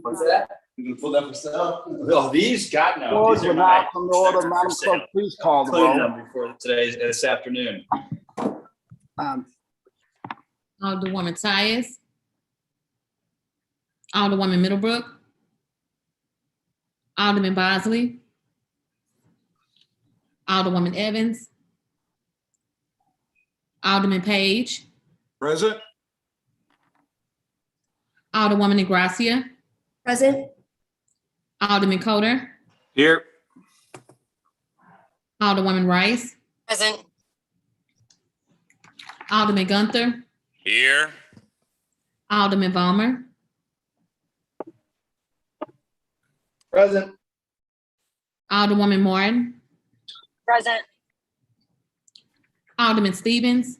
What's that? You can pull that for sale? Oh, these got no. Lord, These are we're not my. from the order. they're Madam for sale. Clerk, please call the Cleaning roll. them before this afternoon. Alderwoman Tyus. Alderwoman Middlebrook. Alderman Bosley. Alderwoman Evans. Alderman Page. Present. Alderwoman Negracia. Present. Alderman Coder. Here. Alderwoman Rice. Present. Alderman Gunther. Here. Alderman Vollmer. Present. Alderwoman Martin. Present. Alderman Stevens.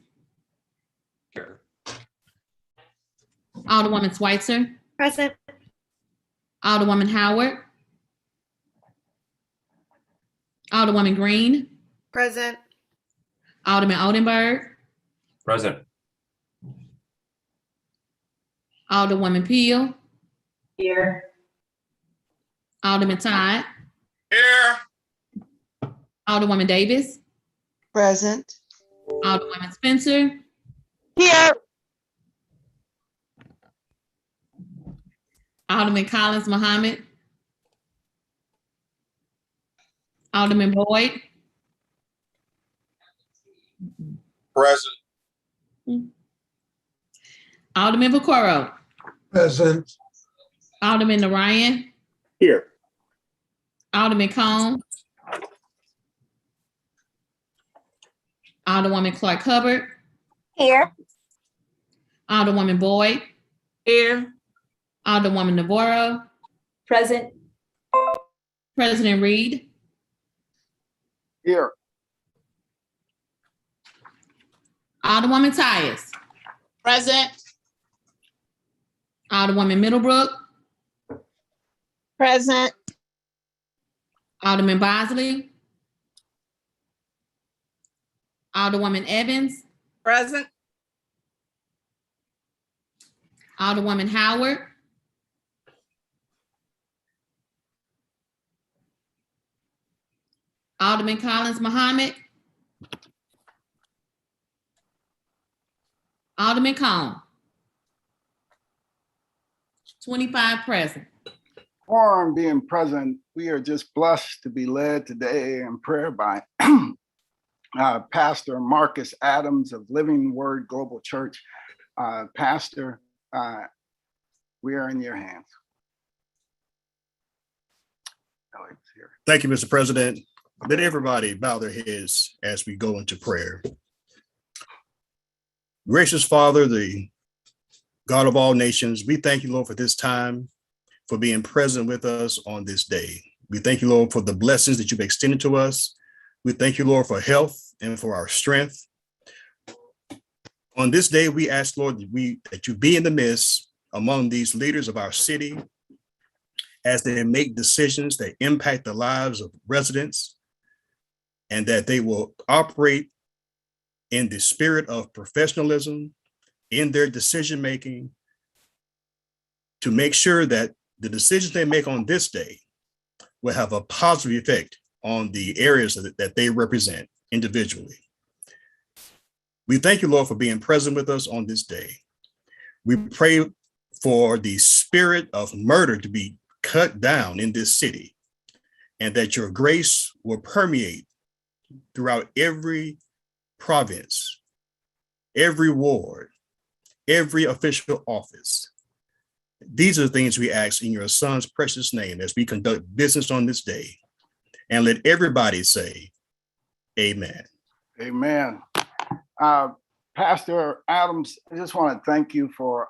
Here. Alderwoman Schweitzer. Present. Alderwoman Howard. Alderwoman Green. Present. Alderman Oldenburg. Present. Alderwoman Peel. Here. Alderman Todd. Here. Alderwoman Davis. Present. Alderwoman Spencer. Here. Alderman Collins Muhammad. Alderman Boyd. Present. Alderman Vaccaro. Present. Alderman Narayan. Here. Alderman Cone. Alderwoman Clark Hubbard. Here. Alderwoman Boyd. Here. Alderwoman Navarro. Present. President Reed. Here. Alderwoman Tyus. Present. Alderwoman Middlebrook. Present. Alderman Bosley. Alderwoman Evans. Present. Alderwoman Howard. Alderman Collins Muhammad. Alderman Cone. 25 present. Quorum being present, we are just blessed to be led today in prayer by Pastor Marcus Adams of Living Word Global Church. Pastor, we are in your hands. Alex here. Thank you, Mr. President. Let everybody bow their heads as we go into prayer. Gracious Father, the God of all nations, we thank you, Lord, for this time, for being present with us on this day. We thank you, Lord, for the blessings that you've extended to us. We thank you, Lord, for health and for our strength. On this day, we ask, Lord, that you be in the midst among these leaders of our city as they make decisions that impact the lives of residents, and that they will operate in the spirit of professionalism in their decision-making to make sure that the decisions they make on this day will have a positive effect on the areas that they represent individually. We thank you, Lord, for being present with us on this day. We pray for the spirit of murder to be cut down in this city, and that your grace will permeate throughout every province, every ward, every official office. These are the things we ask in your son's precious name as we conduct business on this day. And let everybody say, amen. Amen. Pastor Adams, I just want to thank you for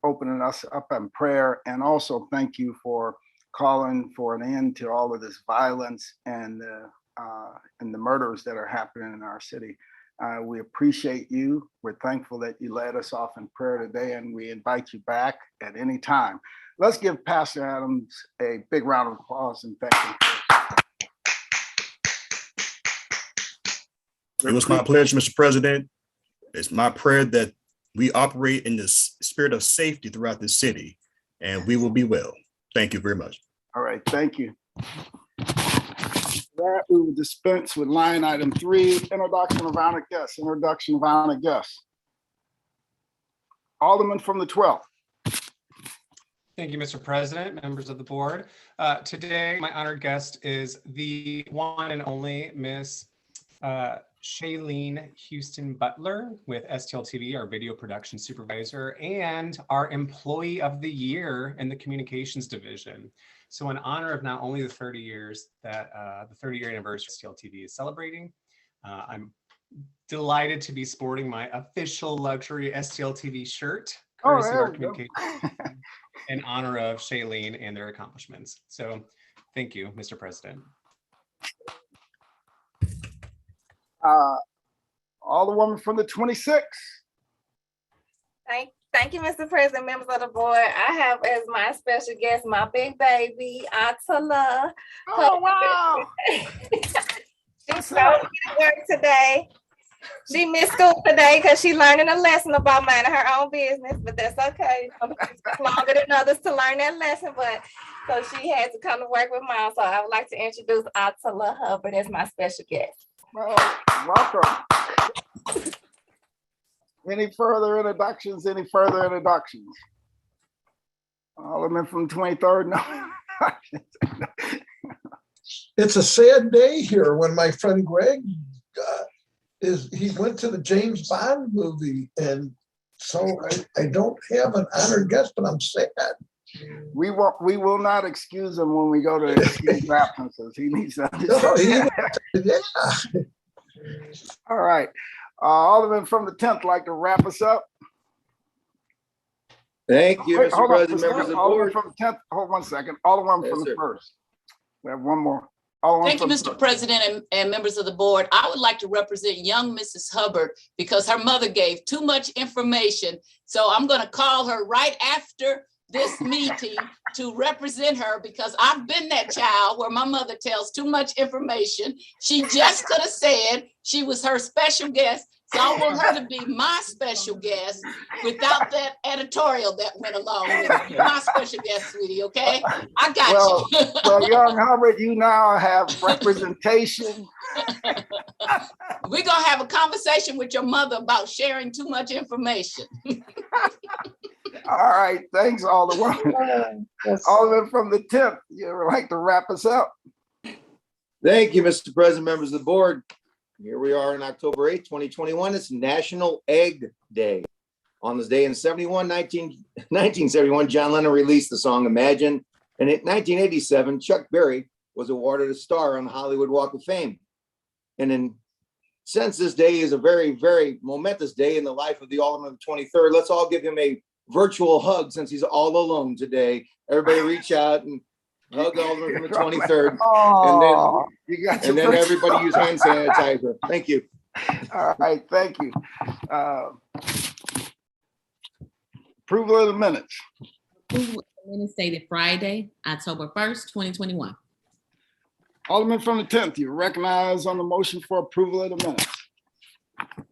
opening us up in prayer, and also thank you for calling for an end to all of this violence and the murders that are happening in our city. We appreciate you. We're thankful that you led us off in prayer today, and we invite you back at any time. Let's give Pastor Adams a big round of applause and thank him. It was my pleasure, Mr. President. It's my prayer that we operate in the spirit of safety throughout the city, and we will be well. Thank you very much. All right, thank you. That we will dispense with line item 3, introduction of honored guests. Introduction of honored guests. Alderman from the 12th. Thank you, Mr. President, members of the board. Today, my honored guest is the one and only Miss Shailene Houston Butler with STL TV, our video production supervisor, and our employee of the year in the communications division. So in honor of not only the 30 years that the 30-year anniversary of STL TV is celebrating, I'm delighted to be sporting my official luxury STL TV shirt, courtesy of our communications in honor of Shailene and their accomplishments. So thank you, Mr. President. Alderwoman from the 26th. Thank you, Mr. President, members of the board. I have as my special guest my big baby, Atala. Oh, wow. She's so to work today. She missed school today because she's learning a lesson about minding her own business, but that's okay. It's longer than others to learn that lesson, but so she had to come to work with mom. So I would like to introduce Atala Hubbard as my special guest. Well, welcome. Any further introductions? Any further introductions? Alderman from 23rd, no. It's a sad day here when my friend Greg he went to the James Bond movie, and so I don't have an honored guest, but I'm sad. We will not excuse him when we go to excuse absences. He needs to Yeah. All right. Alderman from the 10th like to wrap us up. Thank you, Wait, Mr. hold on. President, members of the Alderman board. from the 10th. Hold 1 second. Alderman Yes, from the sir. 1st. We have one more. Alderman Thank you, from the Mr. 1st. President and members of the board. I would like to represent young Mrs. Hubbard because her mother gave too much information. So I'm going to call her right after this meeting to represent her because I've been that child where my mother tells too much information. She just could have said she was her special guest. So I want her to be my special guest without that editorial that went along with it. You're my special guest, sweetie, okay? I got you. Well, young Hubbard, you now have representation. We're gonna have a conversation with your mother about sharing too much information. All right. Thanks, Alderman. Alderman from the 10th, you would like to wrap us up? Thank you, Mr. President, members of the board. Here we are on October 8th, 2021. It's National Egg Day. On this day in 1971, John Lennon released the song Imagine. And in 1987, Chuck Berry was awarded a star on the Hollywood Walk of Fame. And since this day is a very, very momentous day in the life of the Alderman of the 23rd, let's all give him a virtual hug since he's all alone today. Everybody reach out and hug Alderman from the 23rd. Oh, And then everybody use hand sanitizer. Thank you. All right, thank you. Approval of the minutes. Approval of the minutes dated Friday, October 1st, 2021. Alderman from the 10th, you recognize on the motion for approval of the minutes.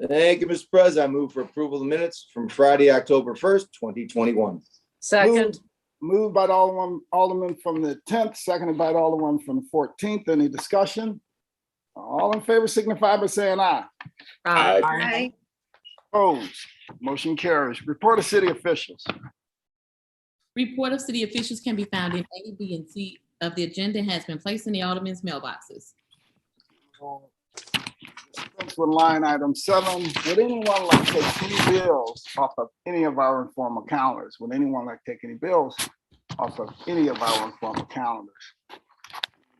Thank you, Mr. President. I move for approval of the minutes from Friday, October 1st, 2021. Second. Moved by the Alderman from the 10th, seconded by the Alderman from the 14th. Any discussion? All in favor signify by saying aye. Aye. Opposed? Motion carries. Report of city officials. Report of city officials can be found in A, B, and C of the agenda and has been placed in the aldermen's mailboxes. With line item 7, would anyone like to take any bills off of any of our informal calendars? Would anyone like to take any bills off of any of our informal calendars?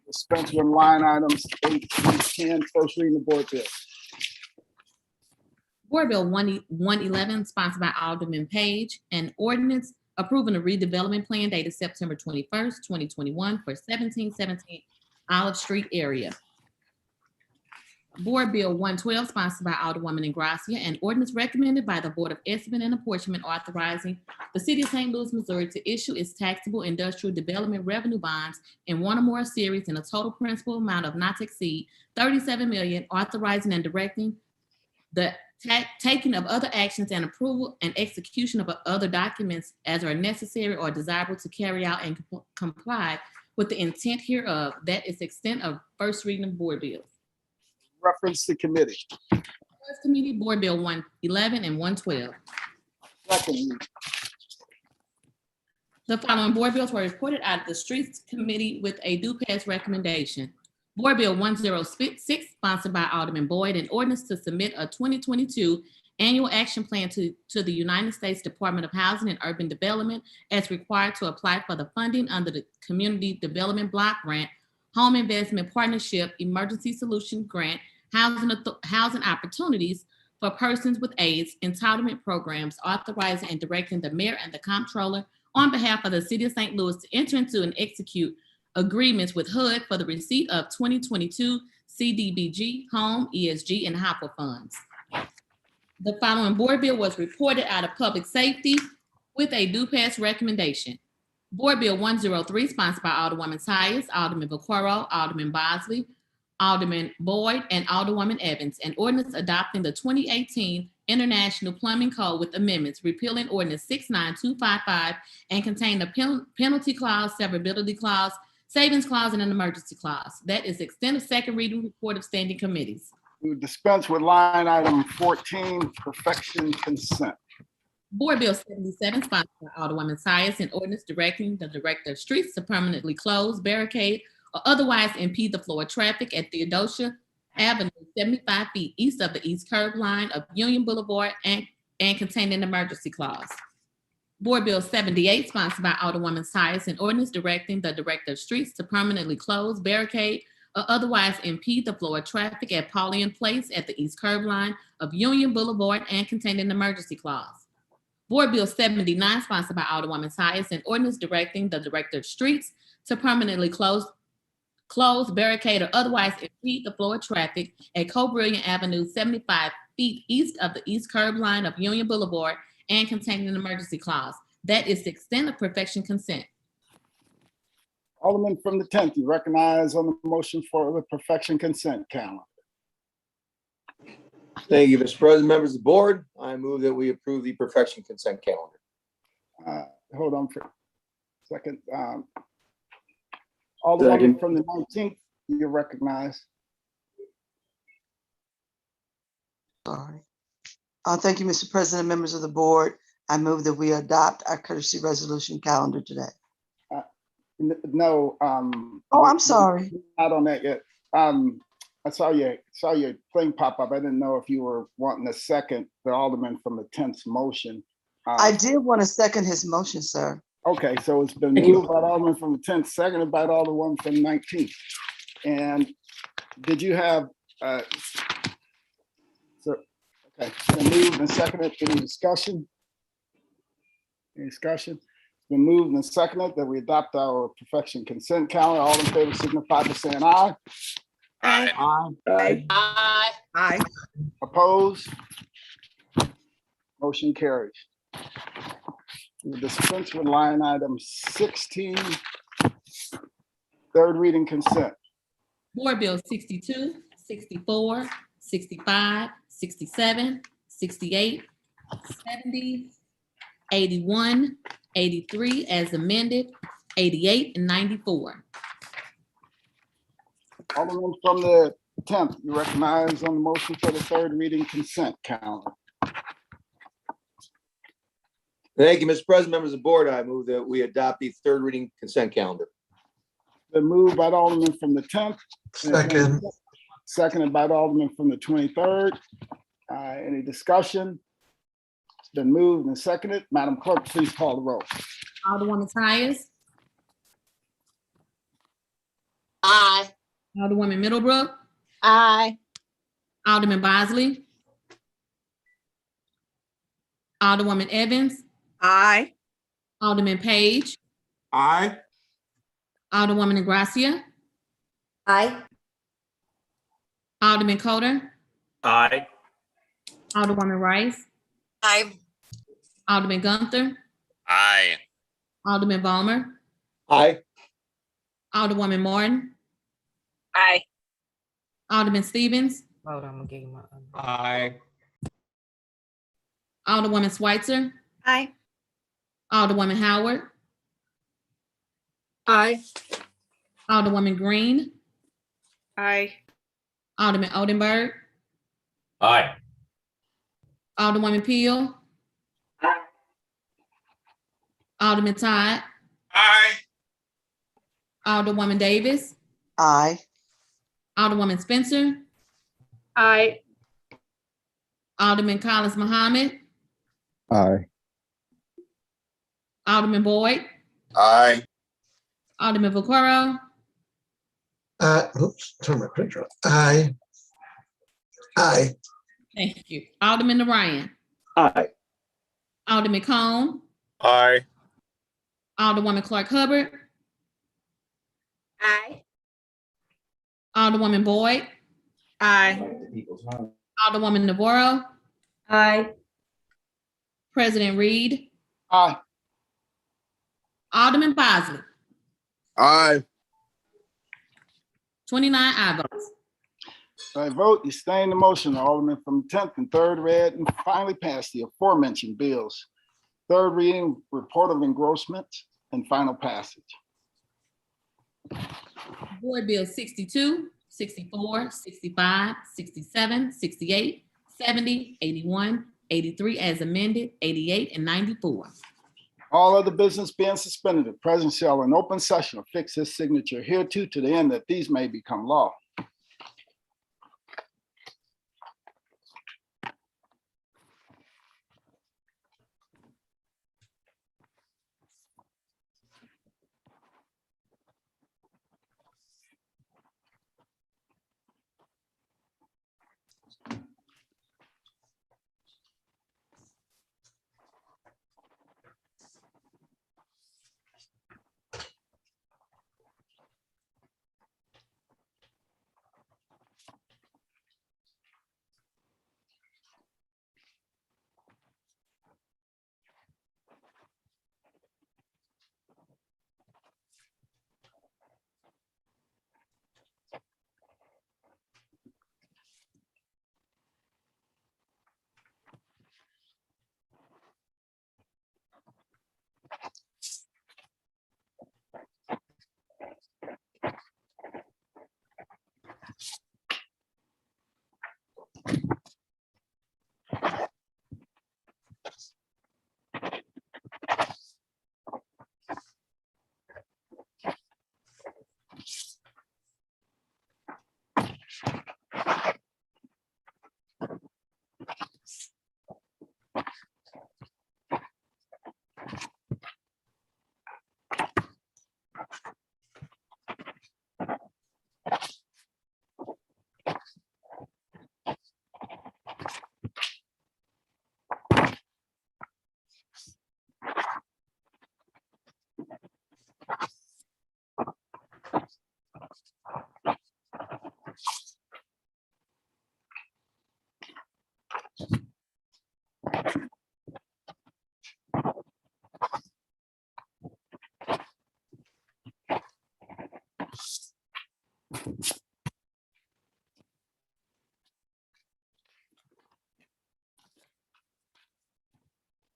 Dispense with line items 8 through 10, first reading the board bill. Board Bill 111, sponsored by Alderman Page, an ordinance approving a redevelopment plan dated September 21st, 2021 for 1717 Olive Street area. Board Bill 112, sponsored by Alderwoman Ingracia, an ordinance recommended by the Board of Estimate and Apportionment authorizing the City of St. Louis, Missouri to issue its taxable industrial development revenue bonds in one or more series in a total principal amount of not to exceed $37 million, authorizing and directing the taking of other actions and approval and execution of other documents as are necessary or desirable to carry out and comply with the intent hereof. That is the extent of first reading of board bills. Reference to committee. First committee, Board Bill 111 and 112. Second reading. The following board bills were reported out of the Streets Committee with a due pass recommendation. Board Bill 106, sponsored by Alderman Boyd, an ordinance to submit a 2022 annual action plan to the United States Department of Housing and Urban Development as required to apply for the funding under the Community Development Block Grant, Home Investment Partnership, Emergency Solution Grant, Housing Opportunities for Persons with AIDS, Entitlement Programs, authorizing and directing the mayor and the comptroller on behalf of the city of St. Louis to enter into and execute agreements with HUD for the receipt of 2022 CDBG, Home, ESG, and HOPWA funds. The following board bill was reported out of Public Safety with a due pass recommendation. Board Bill 103, sponsored by Alderwoman Tyus, Alderman Vaquero, Alderman Bosley, Alderman Boyd, and Alderwoman Evans, an ordinance adopting the 2018 International Plumbing Code with amendments, repealing Ordinance 69255 and containing a penalty clause, severability clause, savings clause, and an emergency clause. That is the extent of second reading report of standing committees. We dispense with line item 14, perfection consent. Board Bill 77, sponsored by Alderwoman Tyus, an ordinance directing the Director of Streets to permanently close, barricade, or otherwise impede the flow of traffic at Theodosia Avenue, 75 feet east of the east curb line of Union Boulevard and containing an emergency clause. Board Bill 78, sponsored by Alderwoman Tyus, an ordinance directing the Director of Streets to permanently close, barricade, or otherwise impede the flow of traffic at Paulian Place at the east curb line of Union Boulevard and containing an emergency clause. Board Bill 79, sponsored by Alderwoman Tyus, an ordinance directing the Director of Streets to permanently close, barricade, or otherwise impede the flow of traffic at Cobrillion Avenue, 75 feet east of the east curb line of Union Boulevard and containing an emergency clause. That is the extent of perfection consent. Alderman from the 10th, you recognize on the motion for the perfection consent calendar. Thank you, Mr. President, members of the board. I move that we approve the perfection consent calendar. Hold on for a second. Alderman from the 19th, you recognize. Sorry. Thank you, Mr. President, members of the board. I move that we adopt our courtesy resolution calendar today. No. Oh, I'm sorry. Not on that yet. I saw your thing pop up. I didn't know if you were wanting a second, the Alderman from the 10th motion. I did want to second his motion, sir. Okay, so it's been moved by the Alderman from the 10th, seconded by the Alderman from the 19th. And did you have, okay, been moved and seconded. Any discussion? Any discussion? It's been moved and seconded that we adopt our perfection consent calendar. All in favor signify by saying aye. Aye. Aye. Aye. Aye. Opposed? Motion carries. We dispense with line item 16, third reading consent. Board Bill 62, 64, 65, 67, 68, 70, 81, 83 as amended, 88, and 94. Alderman from the 10th, you recognize on the motion for the third reading consent calendar. Thank you, Mr. President, members of the board. I move that we adopt the third reading consent calendar. Been moved by the Alderman from the 10th. Second. Seconded by the Alderman from the 23rd. Any discussion? It's been moved and seconded. Madam Clerk, please call the roll. Alderwoman Tyus, Aye. Alderwoman Middlebrook, Aye. Alderman Bosley, Alderwoman Evans, Aye. Alderman Page, Aye. Alderwoman Gracia, Aye. Alderman Coder, Aye. Alderwoman Rice, Aye. Alderman Gunther, Aye. Alderman Ballmer, Aye. Alderwoman Martin, Aye. Alderman Stevens, Aye. Alderwoman Switzer, Aye. Alderwoman Howard, Aye. Alderwoman Green, Aye. Alderman Odenberg, Aye. Alderwoman Peel, Alderman Todd, Aye. Alderwoman Davis, Aye. Alderwoman Spencer, Aye. Alderman Collins Muhammad, Aye. Alderman Boyd, Aye. Alderman Vaccaro, Oops, turn my picture on. Aye. Aye. thank you. Alderman Ryan, Aye. Alderman Cone, Aye. Alderwoman Clark Hubbard, Aye. Alderwoman Boyd, Aye. Alderwoman Navarro, Aye. President Reed, Aye. Alderman Bosley, Aye. 29 aye votes. By vote, you sustain the motion. The Alderman from the 10th and 3rd read and finally passed the aforementioned bills. Third reading, report of engrossment, and final passage. Board Bill 62, 64, 65, 67, 68, 70, 81, 83 as amended, 88, and 94. All other business being suspended, the president shall in open session affix his signature hereto to the end that these may become law.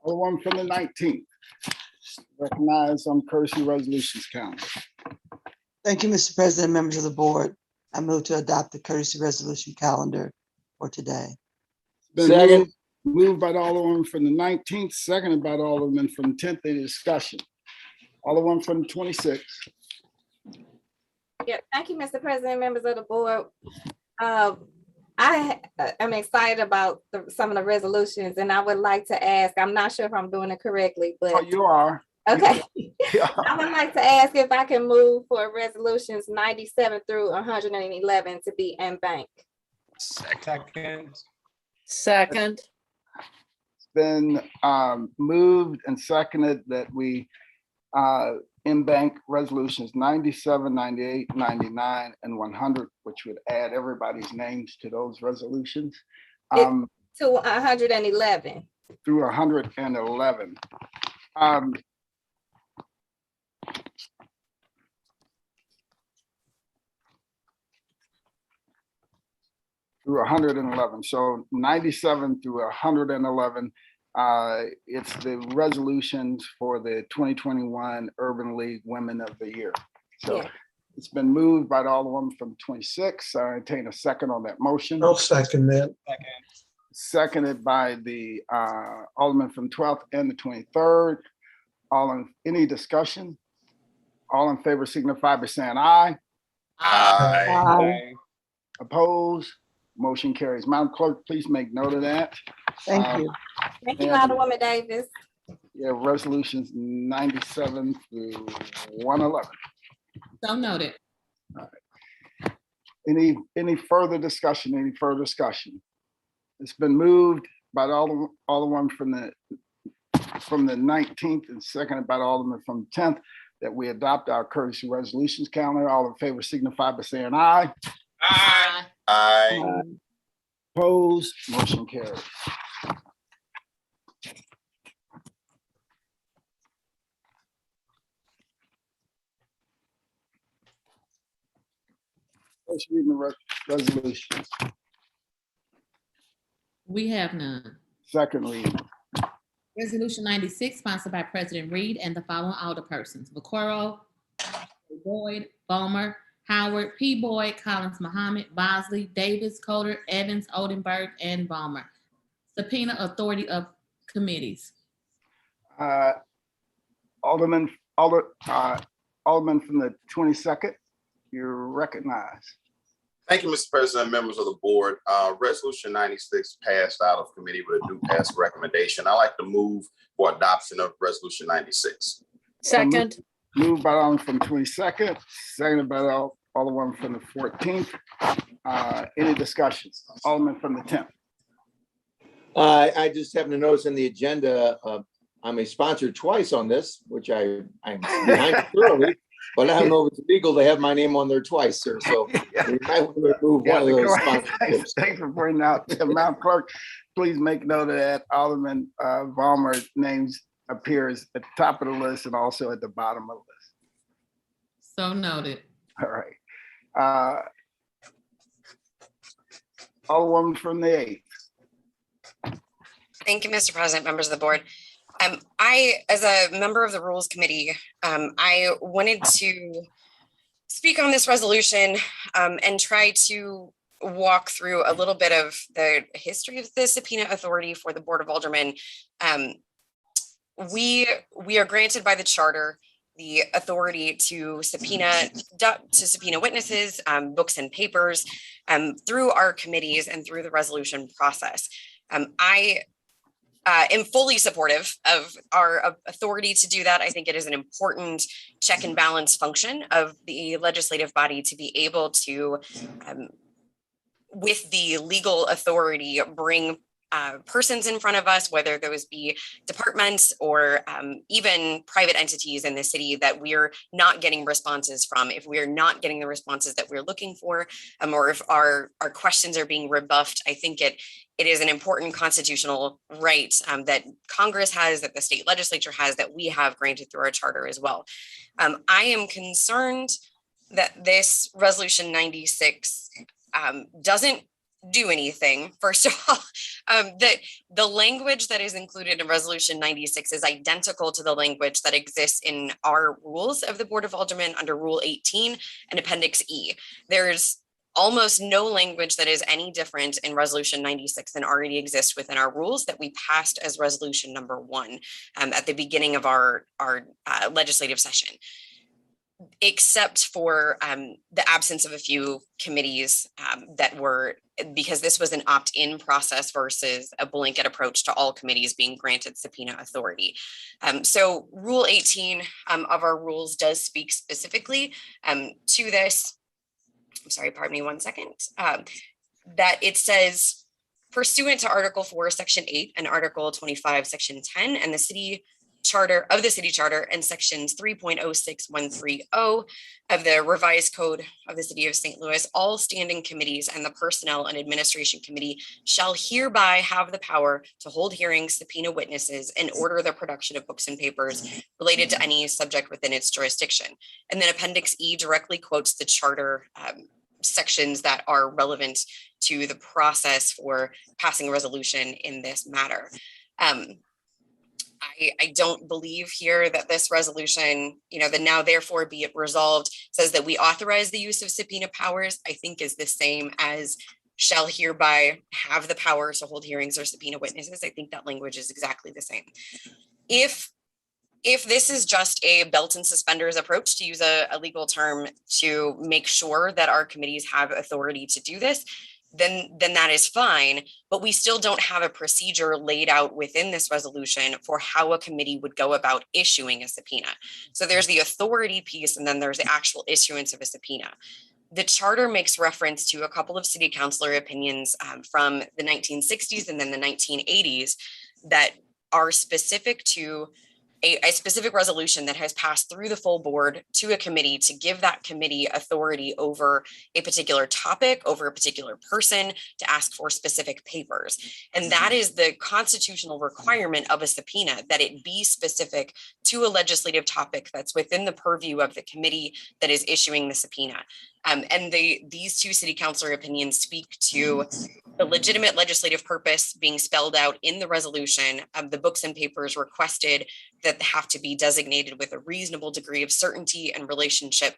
Alderman from the 19th. Recognized on courtesy resolutions calendar. Thank you, Mr. President, members of the board. I move to adopt the courtesy resolution calendar for today. Been Second. moved by the Alderman from the 19th, seconded by the Alderman from the 10th. Any discussion? Alderman from the 26th. Yeah, thank you, Mr. President, members of the board. I am excited about some of the resolutions, and I would like to ask, I'm not sure if I'm doing it correctly, Oh, but you are. okay. Yeah. I would like to ask if I can move for resolutions 97 through 111 to be in bank. Second. Second. It's been moved and seconded that we in-bank resolutions 97, 98, 99, and 100, which would add everybody's names to those resolutions. To 111. Through 111. Through 111. So 97 through 111. It's the resolutions for the 2021 Urban League Women of the Year. So Yeah. it's been moved by the Alderman from 26. I entertain a second on that motion. I'll second that. Second. Seconded by the Alderman from 12th and the 23rd. Any discussion? All in favor signify by saying aye. Aye. Aye. Opposed? Motion carries. Madam Clerk, please make note of that. Thank you. Thank you, And- Alderwoman Davis. Yeah, resolutions 97 through 111. So noted. Any further discussion? Any further discussion? It's been moved by the Alderman from the 19th and seconded by the Alderman from the 10th that we adopt our courtesy resolutions calendar. All in favor signify by saying aye. Aye. Aye. Opposed? Motion carries. Let's read the resolutions. We have none. Second reading. Resolution 96, sponsored by President Reed and the following alderpersons: Vaccaro, Boyd, Balmer, Howard, P. Boyd, Collins, Muhammad, Bosley, Davis, Coder, Evans, Oldenburg, and Balmer. Subpoena authority of committees. Alderman from the 22nd, you're recognized. Thank you, Mr. President, members of the board. Resolution 96 passed out of committee with a due pass recommendation. I'd like to move for adoption of Resolution 96. Second. Moved by Alderman from 22nd, seconded by Alderman from the 14th. Any discussions? Alderman from the 10th. I just happen to notice in the agenda, I'm a sponsor twice on this, which I'm behind thoroughly, but I don't know if it's legal to have my name on there twice, sir. So we might want to remove one of those sponsorships. Thanks for bringing out to Madam Clerk. Please make note of that. Alderman Balmer's names appears at the top of the list and also at the bottom of the list. So noted. All right. Alderwoman from the 8th. Thank you, Mr. President, members of the board. I, as a member of the Rules Committee, I wanted to speak on this resolution and try to walk through a little bit of the history of the subpoena authority for the Board of Aldermen. We are granted by the charter the authority to subpoena witnesses, books and papers through our committees and through the resolution process. I am fully supportive of our authority to do that. I think it is an important check and balance function of the legislative body to be able to, with the legal authority, bring persons in front of us, whether those be departments or even private entities in the city that we're not getting responses from. If we're not getting the responses that we're looking for, or if our questions are being rebuffed, I think it is an important constitutional right that Congress has, that the state legislature has, that we have granted through our charter as well. I am concerned that this resolution 96 doesn't do anything. First of all, that the language that is included in resolution 96 is identical to the language that exists in our rules of the Board of Aldermen under Rule 18 and Appendix E. There's almost no language that is any different in resolution 96 than already exists within our rules that we passed as resolution number 1 at the beginning of our legislative session, except for the absence of a few committees that were, because this was an opt-in process versus a blanket approach to all committees being granted subpoena authority. So Rule 18 of our rules does speak specifically to this. I'm sorry, pardon me 1 second. That it says, pursuant to Article 4, Section 8 and Article 25, Section 10, and the city charter and sections 3.06130 of the revised code of the city of St. Louis, all standing committees and the personnel and administration committee shall hereby have the power to hold hearings, subpoena witnesses, and order the production of books and papers related to any subject within its jurisdiction. And then Appendix E directly quotes the charter sections that are relevant to the process for passing a resolution in this matter. I don't believe here that this resolution, the now therefore be it resolved says that we authorize the use of subpoena powers, I think is the same as shall hereby have the power to hold hearings or subpoena witnesses. I think that language is exactly the same. If this is just a belt and suspenders approach, to use a legal term, to make sure that our committees have authority to do this, then that is fine, but we still don't have a procedure laid out within this resolution for how a committee would go about issuing a subpoena. So there's the authority piece, and then there's the actual issuance of a subpoena. The charter makes reference to a couple of city councilor opinions from the 1960s and then the 1980s that are specific to a specific resolution that has passed through the full board to a committee to give that committee authority over a particular topic, over a particular person, to ask for specific papers. And that is the constitutional requirement of a subpoena, that it be specific to a legislative topic that's within the purview of the committee that is issuing the subpoena. And these two city councilor opinions speak to the legitimate legislative purpose being spelled out in the resolution of the books and papers requested that have to be designated with a reasonable degree of certainty and relationship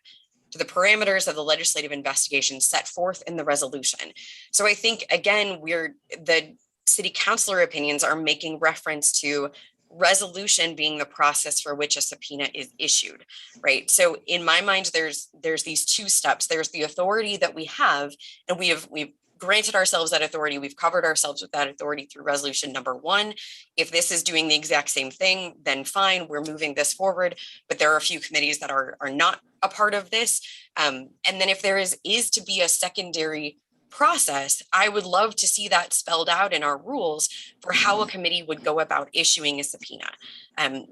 to the parameters of the legislative investigation set forth in the resolution. So I think, again, the city councilor opinions are making reference to resolution being the process for which a subpoena is issued, right? So in my mind, there's these two steps. There's the authority that we have, and we've granted ourselves that authority. We've covered ourselves with that authority through resolution number 1. If this is doing the exact same thing, then fine, we're moving this forward. But there are a few committees that are not a part of this. And then if there is to be a secondary process, I would love to see that spelled out in our rules for how a committee would go about issuing a subpoena.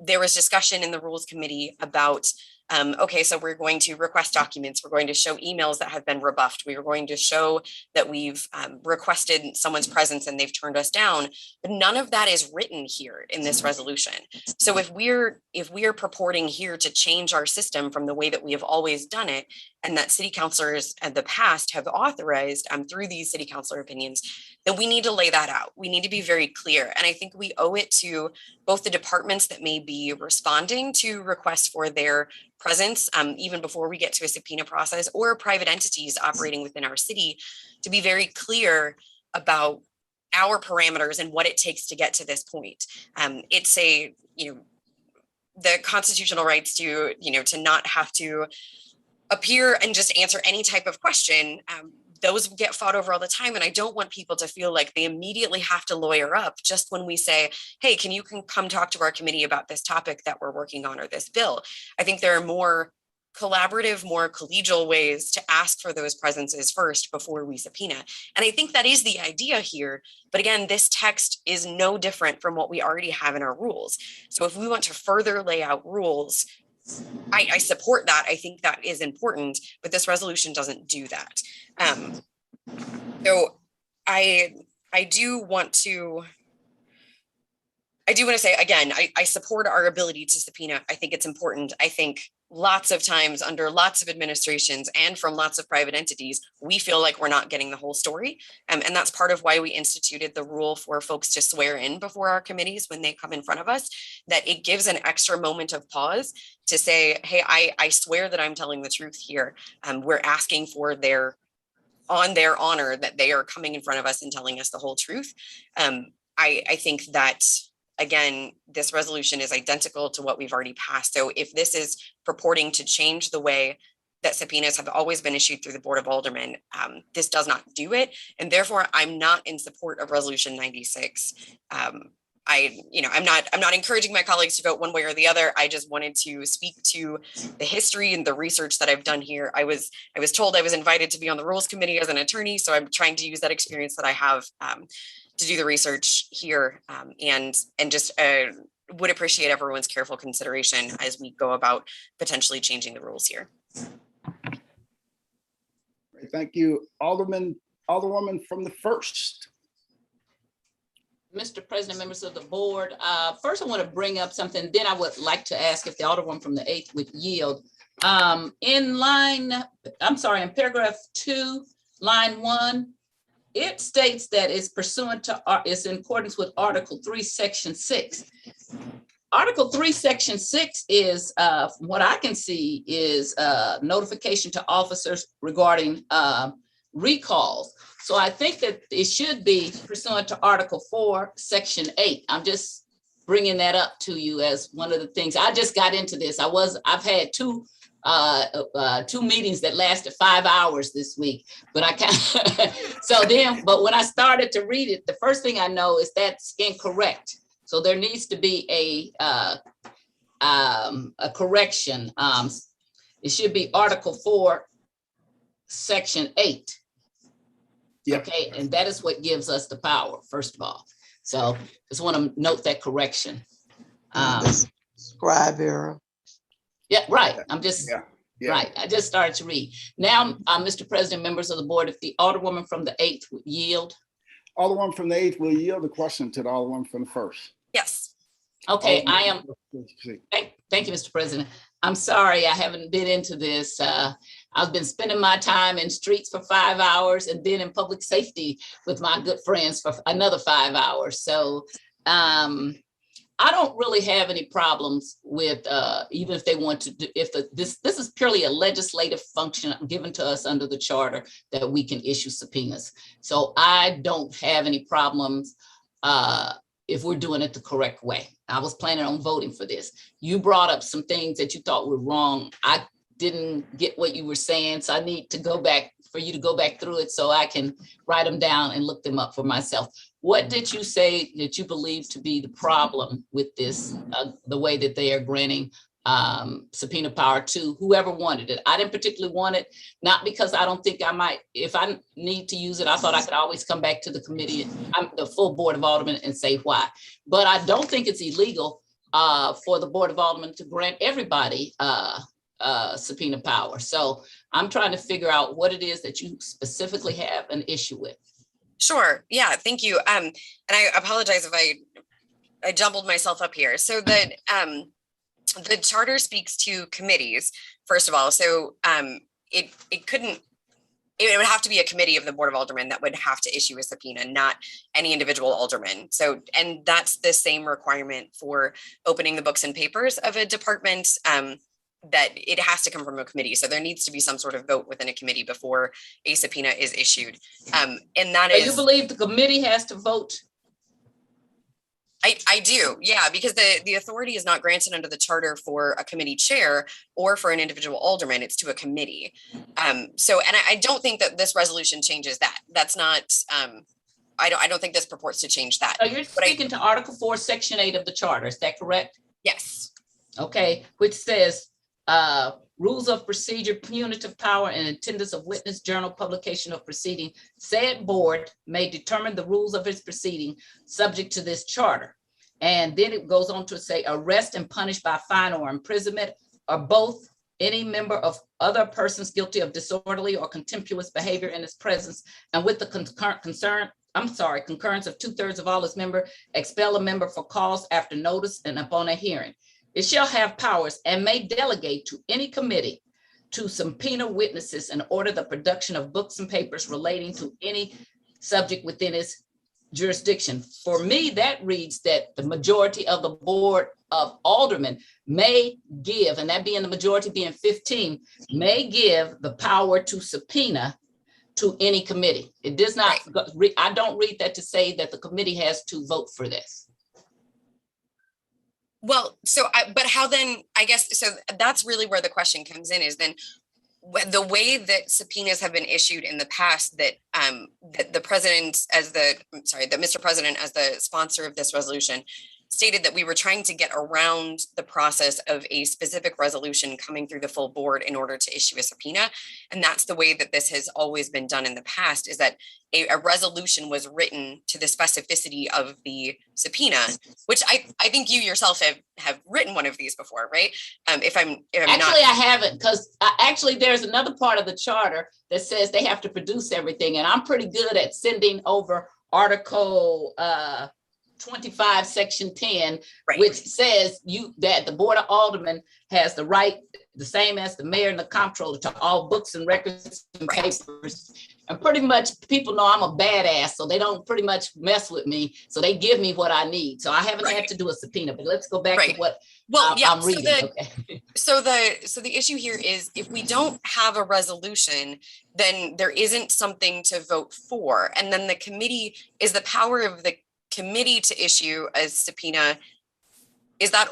There was discussion in the rules committee about okay, so we're going to request documents. We're going to show emails that have been rebuffed. We are going to show that we've requested someone's presence and they've turned us down. But none of that is written here in this resolution. So if we're purporting here to change our system from the way that we have always done it, and that city councilors in the past have authorized through these city councilor opinions, then we need to lay that out. We need to be very clear. And I think we owe it to both the departments that may be responding to requests for their presence, even before we get to a subpoena process, or private entities operating within our city, to be very clear about our parameters and what it takes to get to this point. It's the constitutional rights to not have to appear and just answer any type of question. Those get fought over all the time. And I don't want people to feel like they immediately have to lawyer up just when we say, hey, can you come talk to our committee about this topic that we're working on or this bill? I think there are more collaborative, more collegial ways to ask for those presences first before we subpoena. And I think that is the idea here. But again, this text is no different from what we already have in our rules. So if we want to further lay out rules, I support that. I think that is important, but this resolution doesn't do that. So I do want to say, again, I support our ability to subpoena. I think it's important. I think lots of times under lots of administrations and from lots of private entities, we feel like we're not getting the whole story. And that's part of why we instituted the rule for folks to swear in before our committees when they come in front of us, that it gives an extra moment of pause to say, hey, I swear that I'm telling the truth here. We're asking for their honor that they are coming in front of us and telling us the whole truth. I think that, again, this resolution is identical to what we've already passed. So if this is purporting to change the way that subpoenas have always been issued through the Board of Aldermen, this does not do it. And therefore, I'm not in support of Resolution 96. I'm not encouraging my colleagues to vote one way or the other. I just wanted to speak to the history and the research that I've done here. I was told I was invited to be on the Rules Committee as an attorney, so I'm trying to use that experience that I have to do the research here, and just would appreciate everyone's careful consideration as we go about potentially changing the rules here. Great, thank you. Alderwoman from the 1st. Mr. President, members of the board, first I want to bring up something, then I would like to ask if the Alderman from the 8th would yield. In paragraph 2, line 1, it states that it's pursuant to, it's in accordance with Article 3, Section 6. Article 3, Section 6 is, from what I can see, is notification to officers regarding recalls. So I think that it should be pursuant to Article 4, Section 8. I'm just bringing that up to you as one of the things. I just got into this. I've had two meetings that lasted 5 hours this week, but I can't. But when I started to read it, the first thing I know is that's incorrect. So there needs to be a correction. It should be Article 4, Section 8. Yep. Okay, and that is what gives us the power, first of all. So just want to note that correction. Scribe error. Yeah, right. I'm just, Yeah. right. I just started to read. Now, Mr. President, members of the board, if the Alderwoman from the 8th would yield. Alderman from the 8th will yield the question to the Alderman from the 1st. Yes. Okay, I am. Alderman. Thank you, Mr. President. I'm sorry, I haven't been into this. I've been spending my time in streets for 5 hours and then in public safety with my good friends for another 5 hours. So I don't really have any problems with even if they want to do, if this is purely a legislative function given to us under the charter that we can issue subpoenas. So I don't have any problems if we're doing it the correct way. I was planning on voting for this. You brought up some things that you thought were wrong. I didn't get what you were saying, so I need to go back for you to go back through it so I can write them down and look them up for myself. What did you say that you believe to be the problem with this, the way that they are granting subpoena power to whoever wanted it? I didn't particularly want it, not because I don't think I might, if I need to use it, I thought I could always come back to the committee, the full Board of Aldermen, and say why. But I don't think it's illegal for the Board of Aldermen to grant everybody subpoena power. So I'm trying to figure out what it is that you specifically have an issue with. Sure. Yeah. Thank you. And I apologize if I jumbled myself up here. So that the charter speaks to committees, first of all. So it would have to be a committee of the Board of Aldermen that would have to issue a subpoena, not any individual alderman. So, and that's the same requirement for opening the books and papers of a department, that it has to come from a committee. So there needs to be some sort of vote within a committee before a subpoena is issued. And that is. You believe the committee has to vote? I do, yeah, because the authority is not granted under the charter for a committee chair or for an individual alderman. It's to a committee. So, and I don't think that this resolution changes that. That's not. I don't think this purports to change that. So you're speaking to Article 4, Section 8 of the charter. Is that correct? Yes. Okay, which says rules of procedure, punitive power, and attendance of witness, journal, publication of proceeding. Said board may determine the rules of its proceeding subject to this charter. And then it goes on to say arrest and punish by fine or imprisonment or both any member of other persons guilty of disorderly or contemptuous behavior in its presence, and with the concurrence of 2/3 of all its members, expel a member for cause after notice and upon a hearing. It shall have powers and may delegate to any committee to subpoena witnesses and order the production of books and papers relating to any subject within its jurisdiction. For me, that reads that the majority of the Board of Aldermen may give, and that being the majority being 15, may give the power to subpoena to any committee. It does not, I don't read that to say that the committee has to vote for this. Well, so, but how then, I guess, so that's really where the question comes in, is then the way that subpoenas have been issued in the past, that that the president that Mr. President, as the sponsor of this resolution, stated that we were trying to get around the process of a specific resolution coming through the full board in order to issue a subpoena. And that's the way that this has always been done in the past, is that a resolution was written to the specificity of the subpoena, which I think you yourself have written one of these before, right? If I'm actually not. I haven't, because actually there's another part of the charter that says they have to produce everything, and I'm pretty good at sending over Article 25, Section 10, right, which says that the Board of Aldermen has the right, the same as the mayor and the comptroller, to all books and records and papers And pretty much people know I'm a badass, so they don't pretty much mess with me. So they give me what I need. So I haven't had to do a subpoena, but let's go back to what I'm reading. So the issue here is if we don't have a resolution, then there isn't something to vote for. And then the committee is the power of the committee to issue a subpoena. Is that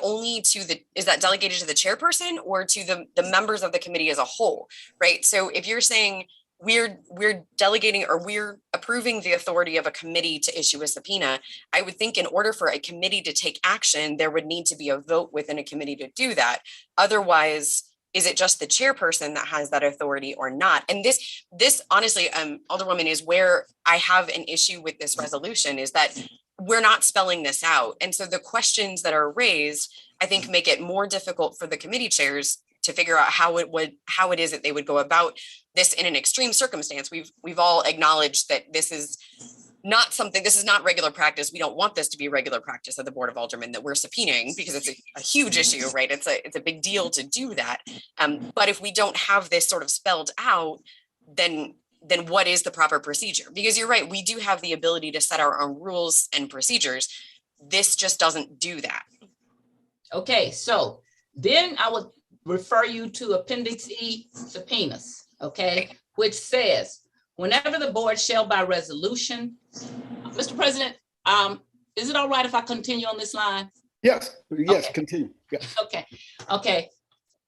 delegated to the chairperson or to the members of the committee as a whole, right? So if you're saying we're delegating or we're approving the authority of a committee to issue a subpoena, I would think in order for a committee to take action, there would need to be a vote within a committee to do that. Otherwise, is it just the chairperson that has that authority or not? And this honestly, Alderwoman, is where I have an issue with this resolution, is that we're not spelling this out. And so the questions that are raised, I think, make it more difficult for the committee chairs to figure out how it is that they would go about this in an extreme circumstance. We've all acknowledged that this is not regular practice. We don't want this to be regular practice of the Board of Aldermen that we're subpoenaing, because it's a huge issue, right? It's a big deal to do that. But if we don't have this sort of spelled out, then what is the proper procedure? Because you're right, we do have the ability to set our own rules and procedures. This just doesn't do that. Okay, so then I would refer you to Appendix E Subpoenas, okay, which says, whenever the board shall by resolution, Mr. President, is it all right if I continue on this line? Yes, Okay. continue. Yes. Okay.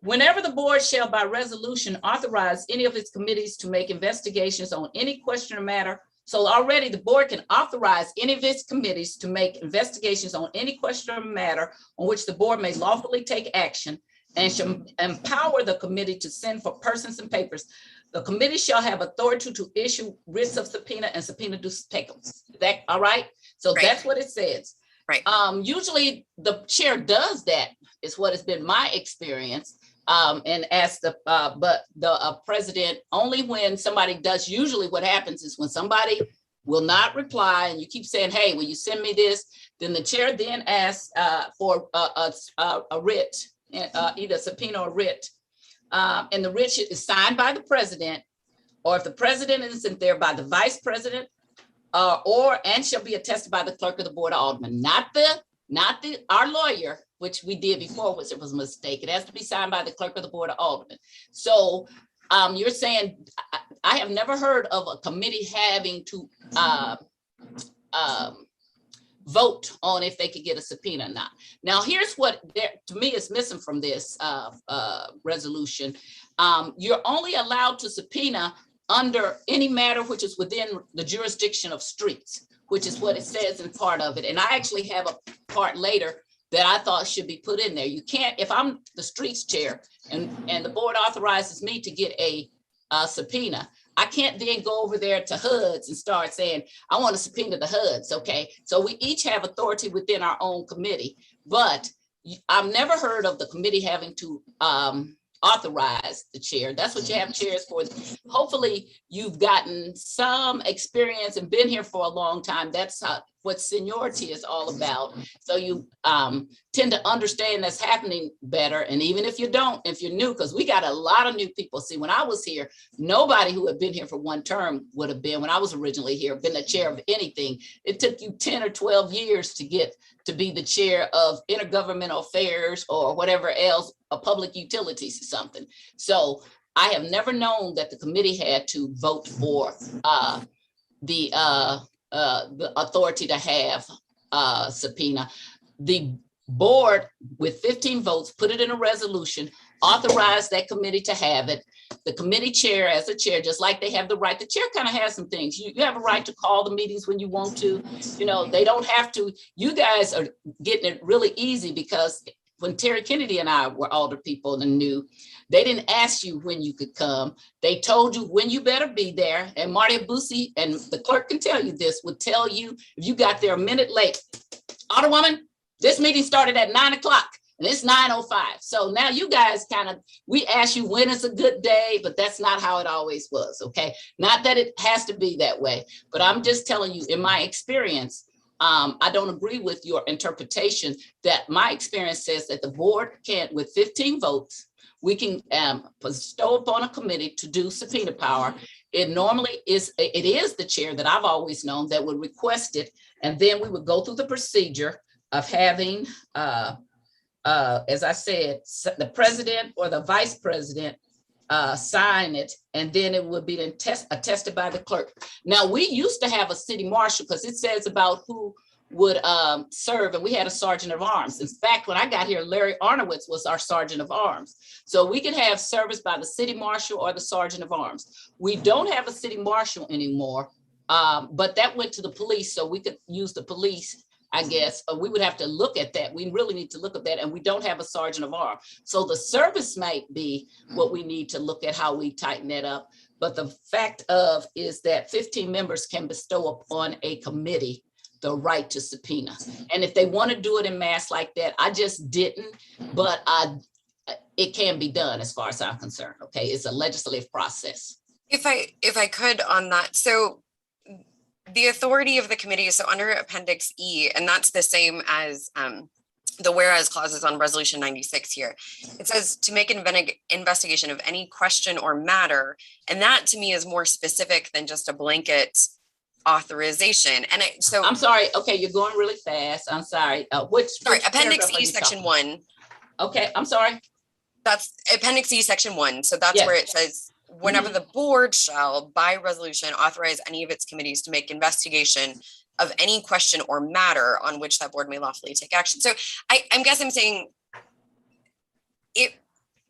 Whenever the board shall by resolution authorize any of its committees to make investigations on any question or matter. So already the board can authorize any of its committees to make investigations on any question or matter on which the board may lawfully take action, and shall empower the committee to send for persons and papers. The committee shall have authority to issue writs of subpoena and subpoena duces tecum. Is that all right? So that's what it says. Right. Usually the chair does that, is what has been my experience. And ask but the president, only when somebody does. Usually what happens is when somebody will not reply and you keep saying, hey, will you send me this? Then the chair then asks for a writ, either subpoena or writ. And the writ is signed by the president, or if the president isn't there, by the vice president, and shall be attested by the clerk of the Board of Aldermen, not our lawyer, which we did before, which it was a mistake. It has to be signed by the clerk of the Board of Aldermen. So you're saying, I have never heard of a committee having to vote on if they could get a subpoena or not. Now, here's what to me is missing from this resolution. You're only allowed to subpoena under any matter which is within the jurisdiction of streets, which is what it says in part of it. And I actually have a part later that I thought should be put in there. You can't, if I'm the streets chair and the board authorizes me to get a subpoena, I can't then go over there to HUDs and start saying, I want to subpoena the HUDs, okay? So we each have authority within our own committee, but I've never heard of the committee having to authorize the chair. That's what you have chairs for. Hopefully you've gotten some experience and been here for a long time. That's what seniority is all about. So you tend to understand that's happening better. And even if you don't, if you're new, because we got a lot of new people. See, when I was here, nobody who had been here for one term would have been, when I was originally here, been the chair of anything. It took you 10 or 12 years to get to be the chair of intergovernmental affairs or whatever else, public utilities or something. So I have never known that the committee had to vote for the authority to have a subpoena. The board with 15 votes, put it in a resolution, authorized that committee to have it. The committee chair, as a chair, just like they have the right, the chair kind of has some things. You have a right to call the meetings when you want to. You know, they don't have to. You guys are getting it really easy, because when Terry Kennedy and I were older people and new, they didn't ask you when you could come. They told you when you better be there. And Marty Abusi, and the clerk can tell you this, would tell you if you got there a minute late, Alderwoman, this meeting started at 9 o'clock and it's 9:05. So now you guys we ask you when is a good day, but that's not how it always was, okay? Not that it has to be that way, but I'm just telling you, in my experience, I don't agree with your interpretation. That my experience says that the board can, with 15 votes, we can bestow upon a committee to do subpoena power. It normally is, it is the chair that I've always known that would request it. And then we would go through the procedure of having, as I said, the president or the vice president sign it, and then it would be attested by the clerk. Now, we used to have a city marshal because it says about who would serve, and we had a sergeant of arms. In fact, when I got here, Larry Arnowitz was our sergeant of arms. So we could have service by the city marshal or the sergeant of arms. We don't have a city marshal anymore, but that went to the police, so we could use the police, I guess. We would have to look at that. We really need to look at that, and we don't have a sergeant of arms. So the service might be what we need to look at, how we tighten that up. But the fact of is that 15 members can bestow upon a committee the right to subpoena. And if they want to do it in mass like that, I just didn't, but it can be done as far as I'm concerned. Okay, it's a legislative process. If I could on that, so the authority of the committee, so under Appendix E, and that's the same as the whereas clauses on Resolution 96 here. It says to make an investigation of any question or matter, and that to me is more specific than just a blanket authorization. And so I'm sorry. Okay, you're going really fast. I'm sorry. Which Appendix E Section 1. Okay, I'm sorry. That's Appendix E Section 1. So that's where it says, whenever the board shall, by resolution, authorize any of its committees to make investigation of any question or matter on which that board may lawfully take action. So I guess I'm saying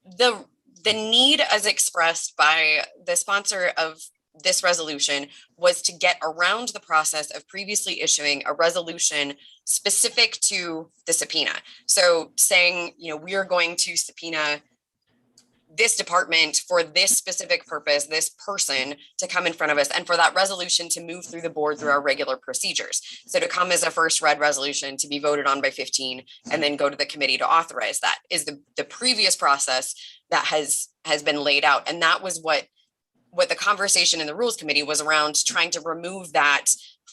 the need as expressed by the sponsor of this resolution was to get around the process of previously issuing a resolution specific to the subpoena. So saying, we are going to subpoena this department for this specific purpose, this person to come in front of us, and for that resolution to move through the board through our regular procedures. So to come as a first read resolution to be voted on by 15 and then go to the committee to authorize that is the previous process that has been laid out. And that was what the conversation in the Rules Committee was around, trying to remove that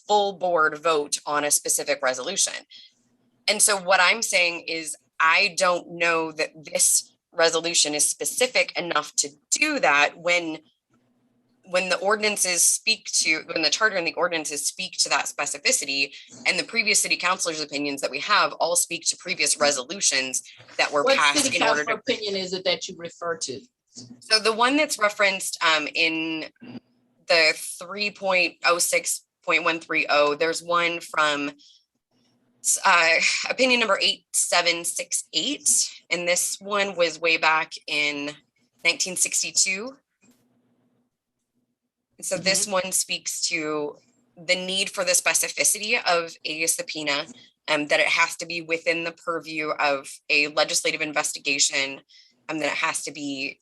full board vote on a specific resolution. And so what I'm saying is, I don't know that this resolution is specific enough to do that when the ordinances when the charter and the ordinances speak to that specificity, and the previous city councilors' opinions that we have all speak to previous resolutions that were passed. What city council opinion is it that you refer to? So the one that's referenced in the 3.06.130, there's one from opinion number 8768. And this one was way back in 1962. And so this one speaks to the need for the specificity of a subpoena, that it has to be within the purview of a legislative investigation, that it has to be,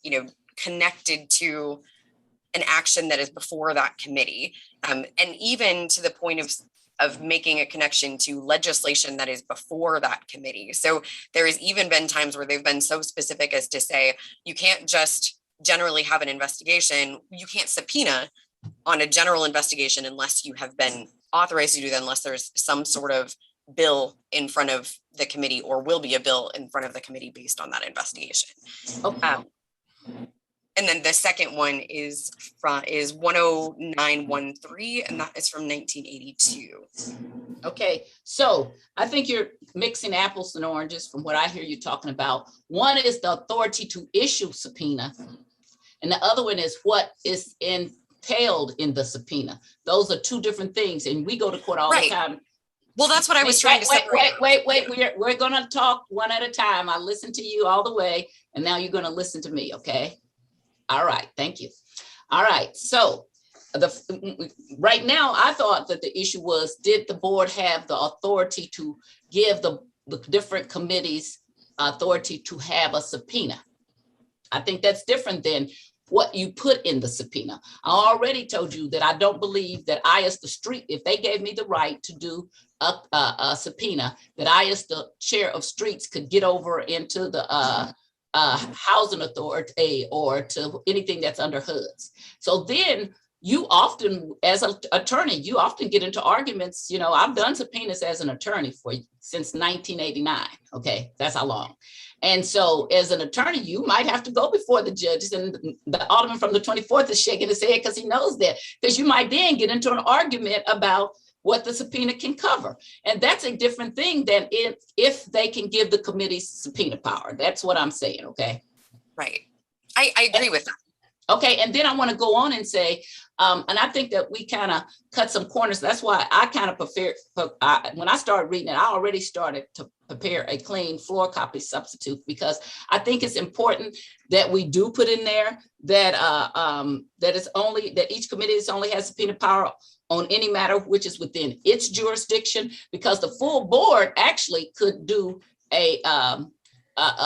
connected to an action that is before that committee. And even to the point of making a connection to legislation that is before that committee. So there has even been times where they've been so specific as to say, you can't just generally have an investigation. You can't subpoena on a general investigation unless you have been authorized to do that, unless there's some sort of bill in front of the committee, or will be a bill in front of the committee based on that investigation. Okay. And then the second one is 10913, and that is from 1982. Okay, so I think you're mixing apples and oranges from what I hear you talking about. One is the authority to issue subpoena, and the other one is what is entailed in the subpoena. Those are two different things, and we go to court all the time. Well, that's what I was trying to separate. Wait. We're going to talk one at a time. I listened to you all the way, and now you're going to listen to me, okay? All right, thank you. All right, so right now, I thought that the issue was, did the board have the authority to give the different committees authority to have a subpoena? I think that's different than what you put in the subpoena. I already told you that I don't believe that I, as the street, if they gave me the right to do a subpoena, that I, as the chair of streets, could get over into the housing authority or to anything that's under HUDs. So then you often, as an attorney, you often get into arguments. You know, I've done subpoenas as an attorney since 1989. Okay, that's how long. And so as an attorney, you might have to go before the judges, and the alderman from the 24th is shaking his head because he knows that, because you might then get into an argument about what the subpoena can cover. And that's a different thing than if they can give the committee subpoena power. That's what I'm saying, okay? Right. I agree with that. Okay, and then I want to go on and say, and I think that we kind of cut some corners. That's why I kind of prepared, when I started reading it, I already started to prepare a clean floor copy substitute, because I think it's important that we do put in there that that each committee only has subpoena power on any matter which is within its jurisdiction, because the full board actually could do a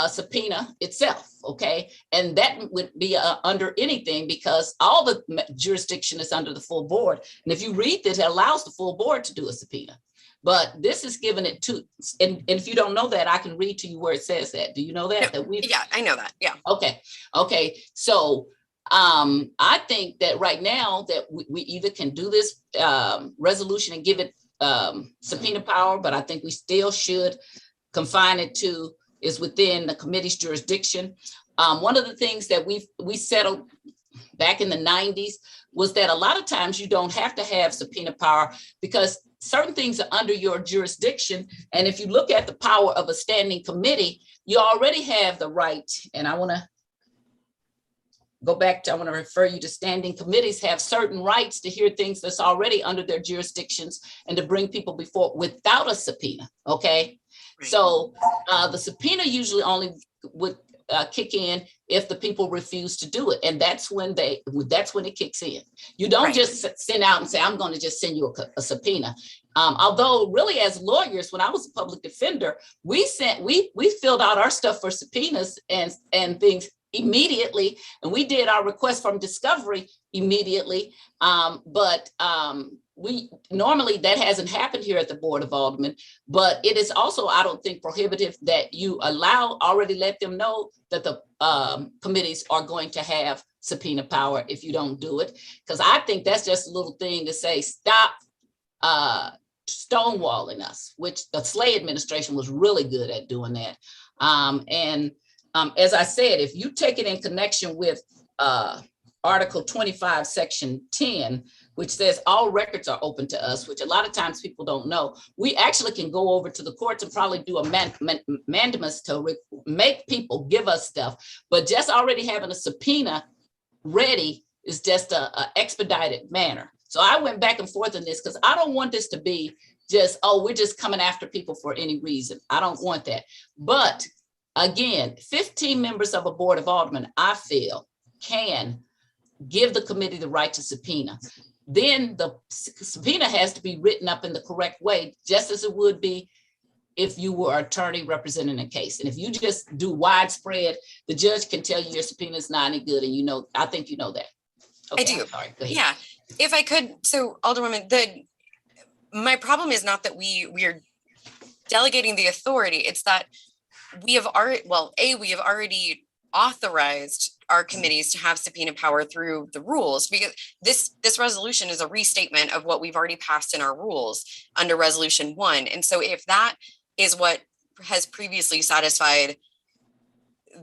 subpoena itself, okay? And that would be under anything, because all the jurisdiction is under the full board. And if you read this, it allows the full board to do a subpoena. But this is giving it to, and if you don't know that, I can read to you where it says that. Do you know that? Yeah, I know that, yeah. Okay, so I think that right now that we either can do this resolution and give it subpoena power, but I think we still should confine it to is within the committee's jurisdiction. One of the things that we settled back in the 90s was that a lot of times you don't have to have subpoena power because certain things are under your jurisdiction. And if you look at the power of a standing committee, you already have the right. And I want to go back to, I want to refer you to standing committees have certain rights to hear things that's already under their jurisdictions and to bring people before without a subpoena, okay? So the subpoena usually only would kick in if the people refuse to do it. And that's when it kicks in. You don't just send out and say, I'm going to just send you a subpoena. Although really as lawyers, when I was a public defender, we filled out our stuff for subpoenas and things immediately. And we did our request from discovery immediately. But we normally that hasn't happened here at the Board of Aldermen, but it is also, I don't think, prohibitive that you already let them know that the committees are going to have subpoena power if you don't do it. Because I think that's just a little thing to say, stop stonewalling us, which the Slay administration was really good at doing that. As I said, if you take it in connection with Article 25, Section 10, which says all records are open to us, which a lot of times people don't know. We actually can go over to the courts and probably do a mandamus to make people give us stuff, but just already having a subpoena ready is just a expedited manner. So I went back and forth on this because I don't want this to be just, oh, we're just coming after people for any reason. I don't want that. But again, 15 members of a Board of Aldermen, I feel, can give the committee the right to subpoena. Then the subpoena has to be written up in the correct way, just as it would be if you were an attorney representing a case. And if you just do widespread, the judge can tell you your subpoena is not any good. And I think you know that. Okay, I do. Sorry, go ahead. Yeah, if I could, so Alderwoman, my problem is not that we are delegating the authority. It's that we have already authorized our committees to have subpoena power through the rules, because this resolution is a restatement of what we've already passed in our rules under Resolution 1. And so if that is what has previously satisfied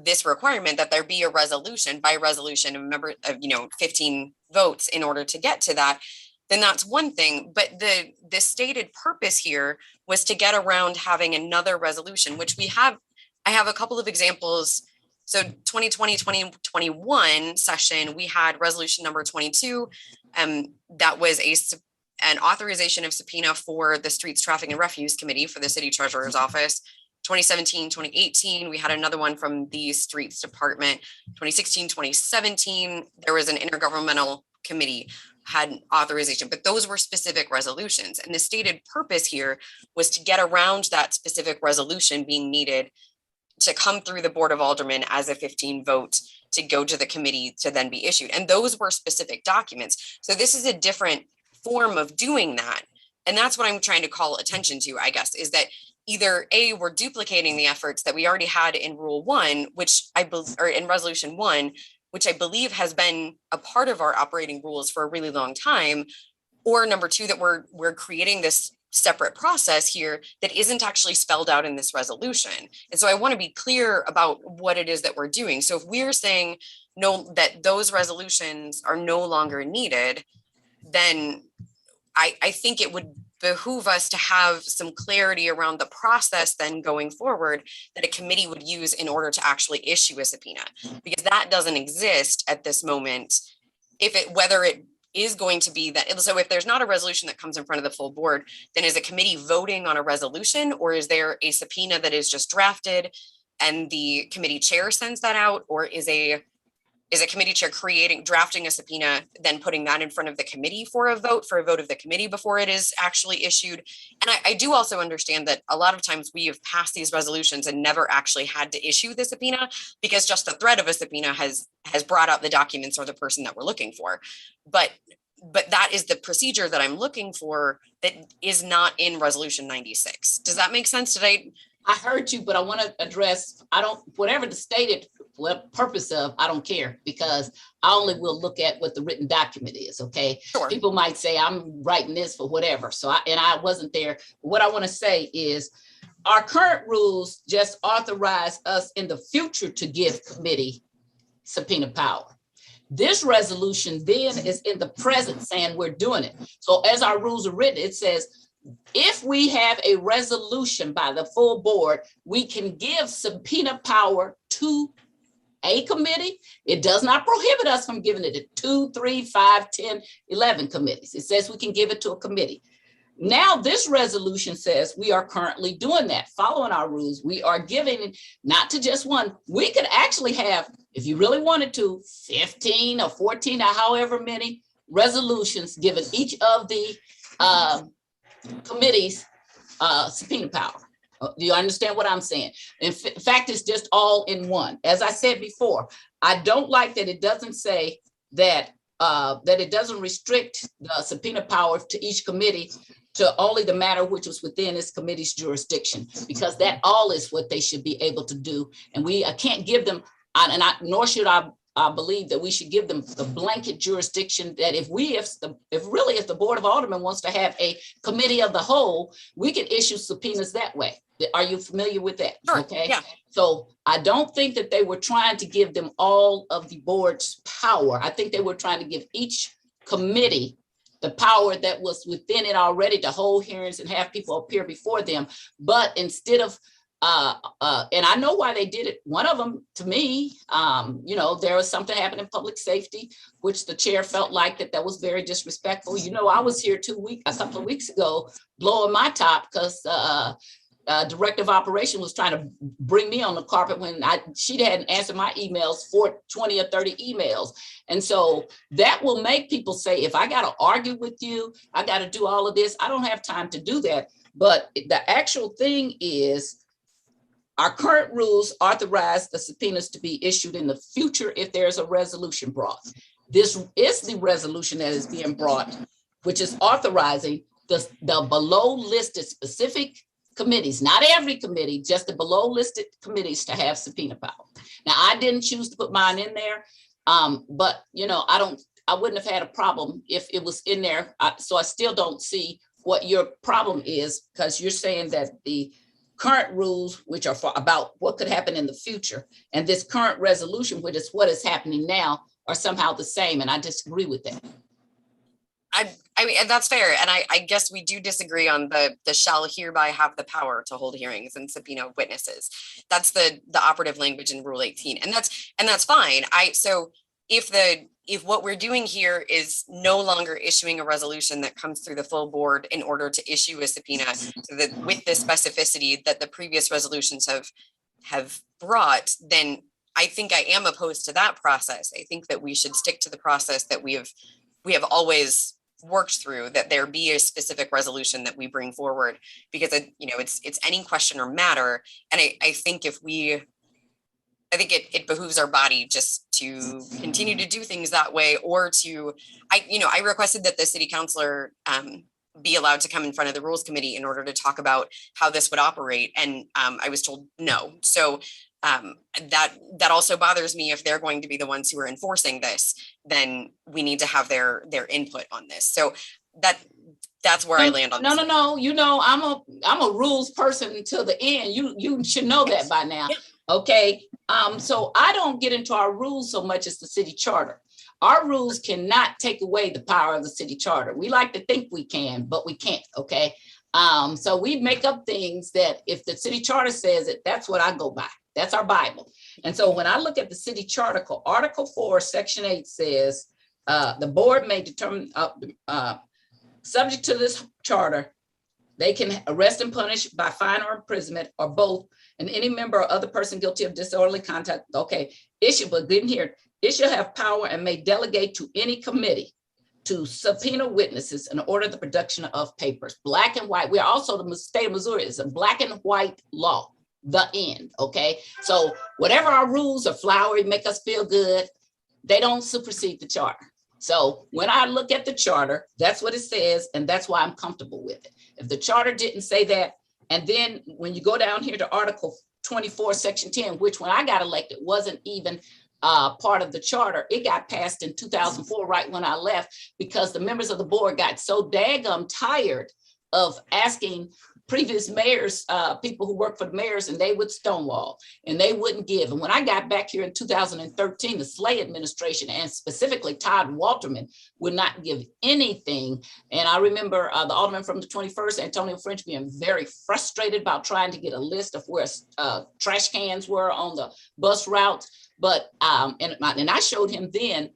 this requirement that there be a resolution by resolution, a member of 15 votes in order to get to that, then that's one thing. But the stated purpose here was to get around having another resolution, which we have. I have a couple of examples. So 2020-2021 session, we had resolution number 22. That was an authorization of subpoena for the Streets, Traffic, and Refuse Committee for the City Treasurer's Office. 2017-2018, we had another one from the Streets Department. 2016-2017, there was an intergovernmental committee had authorization, but those were specific resolutions. And the stated purpose here was to get around that specific resolution being needed to come through the Board of Aldermen as a 15 vote to go to the committee to then be issued. And those were specific documents. So this is a different form of doing that. And that's what I'm trying to call attention to, I guess, is that either A, we're duplicating the efforts that we already had in Rule 1, which I believe, or in Resolution 1, which I believe has been a part of our operating rules for a really long time, or number two, that we're creating this separate process here that isn't actually spelled out in this resolution. And so I want to be clear about what it is that we're doing. So if we're saying no, that those resolutions are no longer needed, then I think it would behoove us to have some clarity around the process then going forward that a committee would use in order to actually issue a subpoena, because that doesn't exist at this moment. Whether it is going to be that, so if there's not a resolution that comes in front of the full board, then is a committee voting on a resolution, or is there a subpoena that is just drafted and the committee chair sends that out, or is a committee chair drafting a subpoena, then putting that in front of the committee for a vote of the committee before it is actually issued? And I do also understand that a lot of times we have passed these resolutions and never actually had to issue the subpoena, because just the threat of a subpoena has brought out the documents or the person that we're looking for. But that is the procedure that I'm looking for that is not in Resolution 96. Does that make sense? I heard you, but I want to address, whatever the stated purpose of, I don't care, because I only will look at what the written document is, okay? Sure. People might say I'm writing this for whatever, I wasn't there. What I want to say is our current rules just authorize us in the future to give committee subpoena power. This resolution then is in the present saying we're doing it. So as our rules are written, it says, if we have a resolution by the full board, we can give subpoena power to a committee. It does not prohibit us from giving it to 2, 3, 5, 10, 11 committees. It says we can give it to a committee. Now this resolution says we are currently doing that, following our rules. We are giving it not to just one. We could actually have, if you really wanted to, 15 or 14 or however many resolutions given each of the committees subpoena power. Do you understand what I'm saying? In fact, it's just all in one. As I said before, I don't like that it doesn't say that it doesn't restrict the subpoena power to each committee to only the matter which was within its committee's jurisdiction, because that all is what they should be able to do. And I can't give them, nor should I believe that we should give them the blanket jurisdiction that if the Board of Aldermen wants to have a committee of the whole, we can issue subpoenas that way. Are you familiar with that? Sure, okay. Yeah. So I don't think that they were trying to give them all of the board's power. I think they were trying to give each committee the power that was within it already to hold hearings and have people appear before them. But instead of and I know why they did it. One of them, to me, there was something happening in public safety, which the chair felt like that was very disrespectful. I was here a couple of weeks ago, blowing my top because Director of Operations was trying to bring me on the carpet when she hadn't answered my emails for 20 or 30 emails. And so that will make people say, if I got to argue with you, I got to do all of this. I don't have time to do that. But the actual thing is, our current rules authorize the subpoenas to be issued in the future if there's a resolution brought. This is the resolution that is being brought, which is authorizing the below listed specific committees, not every committee, just the below listed committees to have subpoena power. Now, I didn't choose to put mine in there, but I wouldn't have had a problem if it was in there. So I still don't see what your problem is, because you're saying that the current rules, which are about what could happen in the future, and this current resolution, which is what is happening now, are somehow the same, and I disagree with that. I mean, and that's fair. And I guess we do disagree on the shall hereby have the power to hold hearings and subpoena witnesses. That's the operative language in Rule 18. And that's fine. So if what we're doing here is no longer issuing a resolution that comes through the full board in order to issue a subpoena, so that with the specificity that the previous resolutions have brought, then I think I am opposed to that process. I think that we should stick to the process that we have always worked through, that there be a specific resolution that we bring forward, because it's any question or matter. And I think it behooves our body just to continue to do things that way, or I requested that the city councilor be allowed to come in front of the rules committee in order to talk about how this would operate. And I was told no. So that also bothers me. If they're going to be the ones who are enforcing this, then we need to have their input on this. So that's where I land on this. No. You know, I'm a rules person until the end. You should know that by now. Yeah. Okay. So I don't get into our rules so much as the city charter. Our rules cannot take away the power of the city charter. We like to think we can, but we can't. Okay. So we make up things that if the city charter says it, that's what I go by. That's our Bible. And so when I look at the city charter, Article 4, Section 8 says, the board may determine, subject to this charter, they can arrest and punish by fine or imprisonment or both, and any member or other person guilty of disorderly conduct, okay, but didn't hear, it shall have power and may delegate to any committee to subpoena witnesses and order the production of papers, black and white. We're also, the state of Missouri is a black and white law, the end, okay? So whatever our rules are flowery, make us feel good, they don't supersede the charter. So when I look at the charter, that's what it says, and that's why I'm comfortable with it. If the charter didn't say that, and then when you go down here to Article 24, Section 10, which when I got elected wasn't even part of the charter, it got passed in 2004, right when I left, because the members of the board got so daggum tired of asking previous mayors, people who work for the mayors, and they would stonewall and they wouldn't give. And when I got back here in 2013, the Slay administration and specifically Todd Walterman would not give anything. And I remember the alderman from the 21st, Antonio French, being very frustrated about trying to get a list of where trash cans were on the bus routes. But, and I showed him then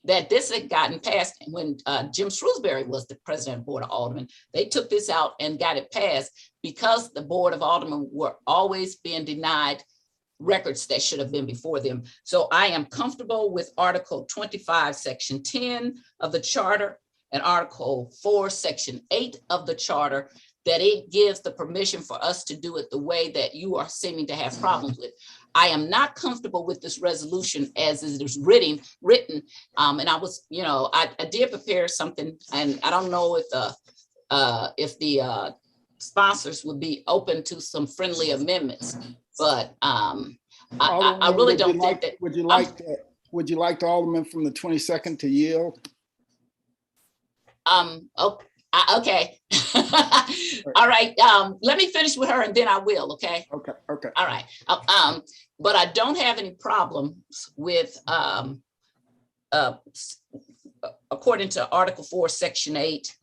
that this had gotten passed when Jim Shrewsbury was the president of the Board of Aldermen. They took this out and got it passed because the Board of Aldermen were always being denied records that should have been before them. So I am comfortable with Article 25, Section 10 of the Charter and Article 4, Section 8 of the Charter, that it gives the permission for us to do it the way that you are seeming to have problems with. I am not comfortable with this resolution as it is written. And I was, I did prepare something, and I don't know if the sponsors would be open to some friendly amendments, but I really don't think that. Would you like the alderman from the 22nd to yield? Okay. All right. Let me finish with her and then I will. Okay. Okay. All right. But I don't have any problems with, according to Article 4, Section 8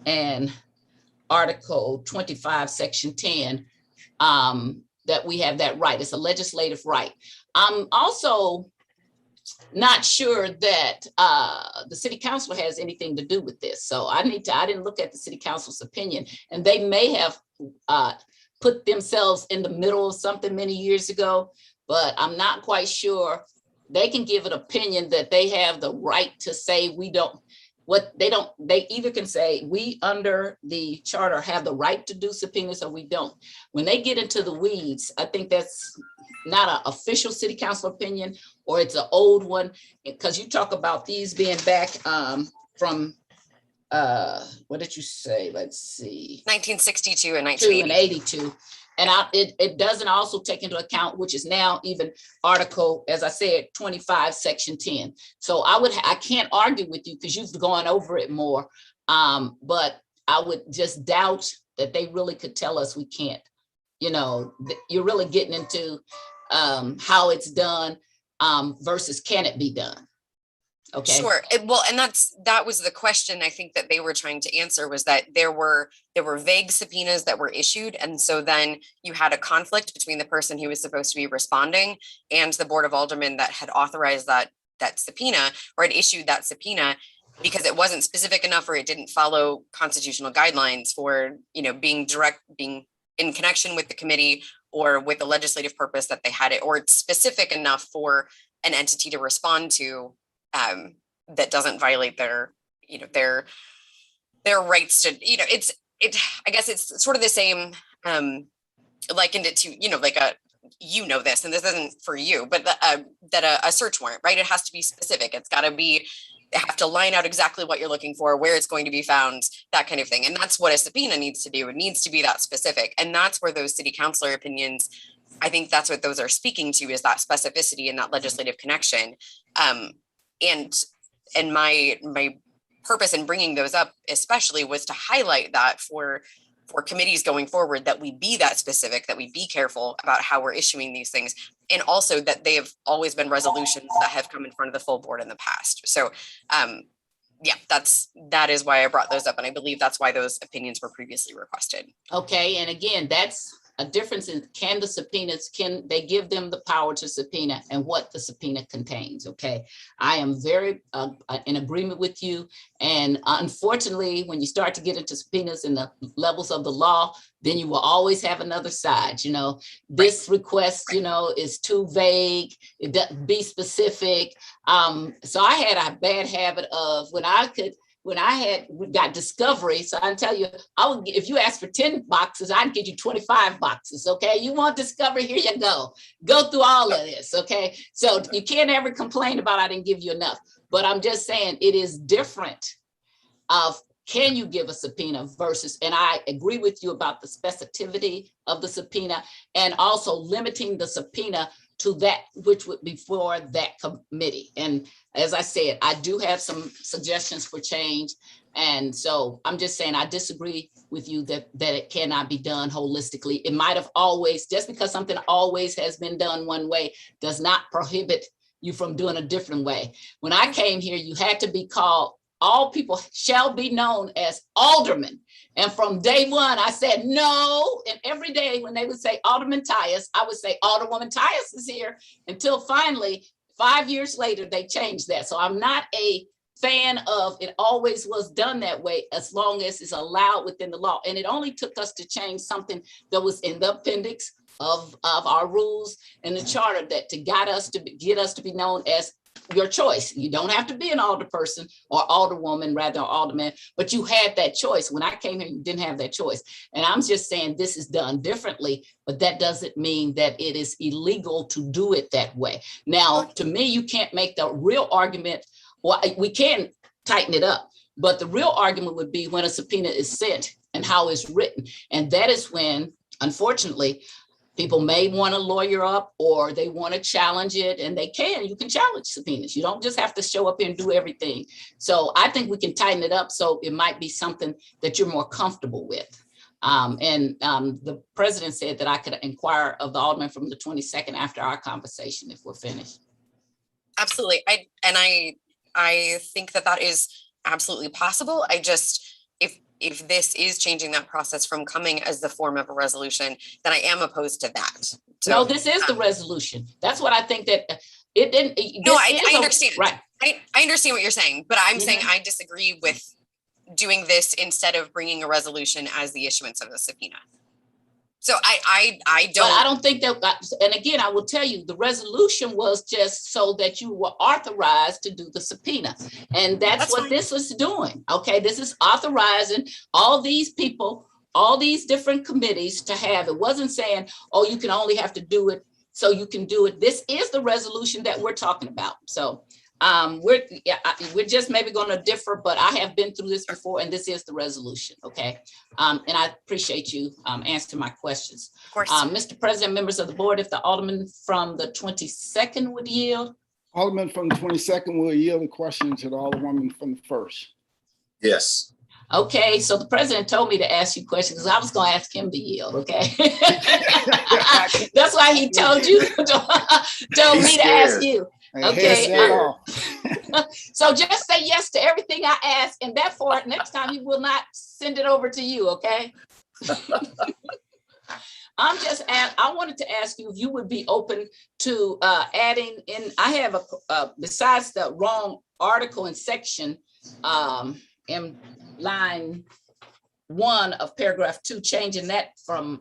and Article 25, Section 10, that we have that right. It's a legislative right. I'm also not sure that the city council has anything to do with this. So I didn't look at the city council's opinion, and they may have put themselves in the middle of something many years ago, but I'm not quite sure. They can give an opinion that they have the right to say we don't, they either can say we under the charter have the right to do subpoenas or we don't. When they get into the weeds, I think that's not an official city council opinion, or it's an old one, because you talk about these being back from, what did you say? Let's see. 1962 and 1982. And it doesn't also take into account, which is now even Article, as I said, 25, Section 10. So I can't argue with you because you've gone over it more, but I would just doubt that they really could tell us we can't. You're really getting into how it's done versus can it be done? Okay. Sure. Well, and that was the question I think that they were trying to answer, was that there were vague subpoenas that were issued. And so then you had a conflict between the person who was supposed to be responding and the Board of Aldermen that had authorized that subpoena, or had issued that subpoena, because it wasn't specific enough or it didn't follow constitutional guidelines for, being in connection with the committee or with the legislative purpose that they had it, or it's specific enough for an entity to respond to that doesn't violate their rights to, I guess it's sort of the same, likened it to, like this, and this isn't for you, but that a search warrant, right? It has to be specific. It's got to be, they have to line out exactly what you're looking for, where it's going to be found, that kind of thing. And that's what a subpoena needs to do. It needs to be that specific. And that's where those city councilor opinions I think that's what those are speaking to, is that specificity and that legislative connection. And my purpose in bringing those up especially was to highlight that for committees going forward, that we be that specific, that we be careful about how we're issuing these things, and also that they have always been resolutions that have come in front of the full board in the past. So yeah, that is why I brought those up, and I believe that's why those opinions were previously requested. Okay, and again, that's a difference in can they give them the power to subpoena and what the subpoena contains, okay? I am very in agreement with you. And unfortunately, when you start to get into subpoenas and the levels of the law, then you will always have another side, you know. This request, you know, is too vague, it doesn't be specific. So I had a bad habit of when I got discovery, so I tell you, if you ask for 10 boxes, I'd give you 25 boxes, okay? You want discovery, here you go. Go through all of this, okay? So you can't ever complain about I didn't give you enough, but I'm just saying it is different of can you give a subpoena versus, and I agree with you about the specificity of the subpoena and also limiting the subpoena to that which would be for that committee. And as I said, I do have some suggestions for change. And so I'm just saying, I disagree with you that it cannot be done holistically. It might have always, just because something always has been done one way does not prohibit you from doing a different way. When I came here, you had to be called, all people shall be known as aldermen. And from day one, I said no. And every day when they would say Alderman Tyus, I would say Alderwoman Tyus is here, until finally 5 years later, they changed that. So I'm not a fan of it always was done that way, as long as it's allowed within the law. And it only took us to change something that was in the appendix of our rules and the charter, that to get us to be known as your choice. You don't have to be an alderperson or alderwoman, rather alderman, but you had that choice. When I came here, you didn't have that choice. And I'm just saying this is done differently, but that doesn't mean that it is illegal to do it that way. Now, to me, you can't make the real argument. Well, we can tighten it up, but the real argument would be when a subpoena is sent and how it's written. And that is when, unfortunately, people may want to lawyer up or they want to challenge it, and you can challenge subpoenas. You don't just have to show up here and do everything. So I think we can tighten it up so it might be something that you're more comfortable with. The president said that I could inquire of the alderman from the 22nd after our conversation if we're finished. Absolutely. I think that is absolutely possible. I just, if this is changing that process from coming as the form of a resolution, then I am opposed to that. So, no, this is the resolution. That's what I think that it didn't. No, I understand. Right. I understand what you're saying, but I'm saying I disagree with doing this instead of bringing a resolution as the issuance of the subpoena. So I don't. But I don't think that. And again, I will tell you, the resolution was just so that you were authorized to do the subpoena, and that's what this was doing. Okay, this is authorizing all these people, all these different committees to have. It wasn't saying, oh, you can only have to do it so you can do it. This is the resolution that we're talking about. So we're just maybe going to differ, but I have been through this before, and this is the resolution. Okay. And I appreciate you answering my questions. Of course. Mr. President, members of the board, if the alderman from the 22nd would yield. Alderman from the 22nd will yield the question to the alderwoman from the 1st. Yes. Okay, so the president told me to ask you questions because I was going to ask him to yield. Okay. That's why he told you, told me to ask you. Okay. So just say yes to everything I ask, and therefore next time he will not send it over to you. Okay. I wanted to ask you if you would be open to adding in. I have besides the wrong article and section in line 1 of paragraph 2, changing that from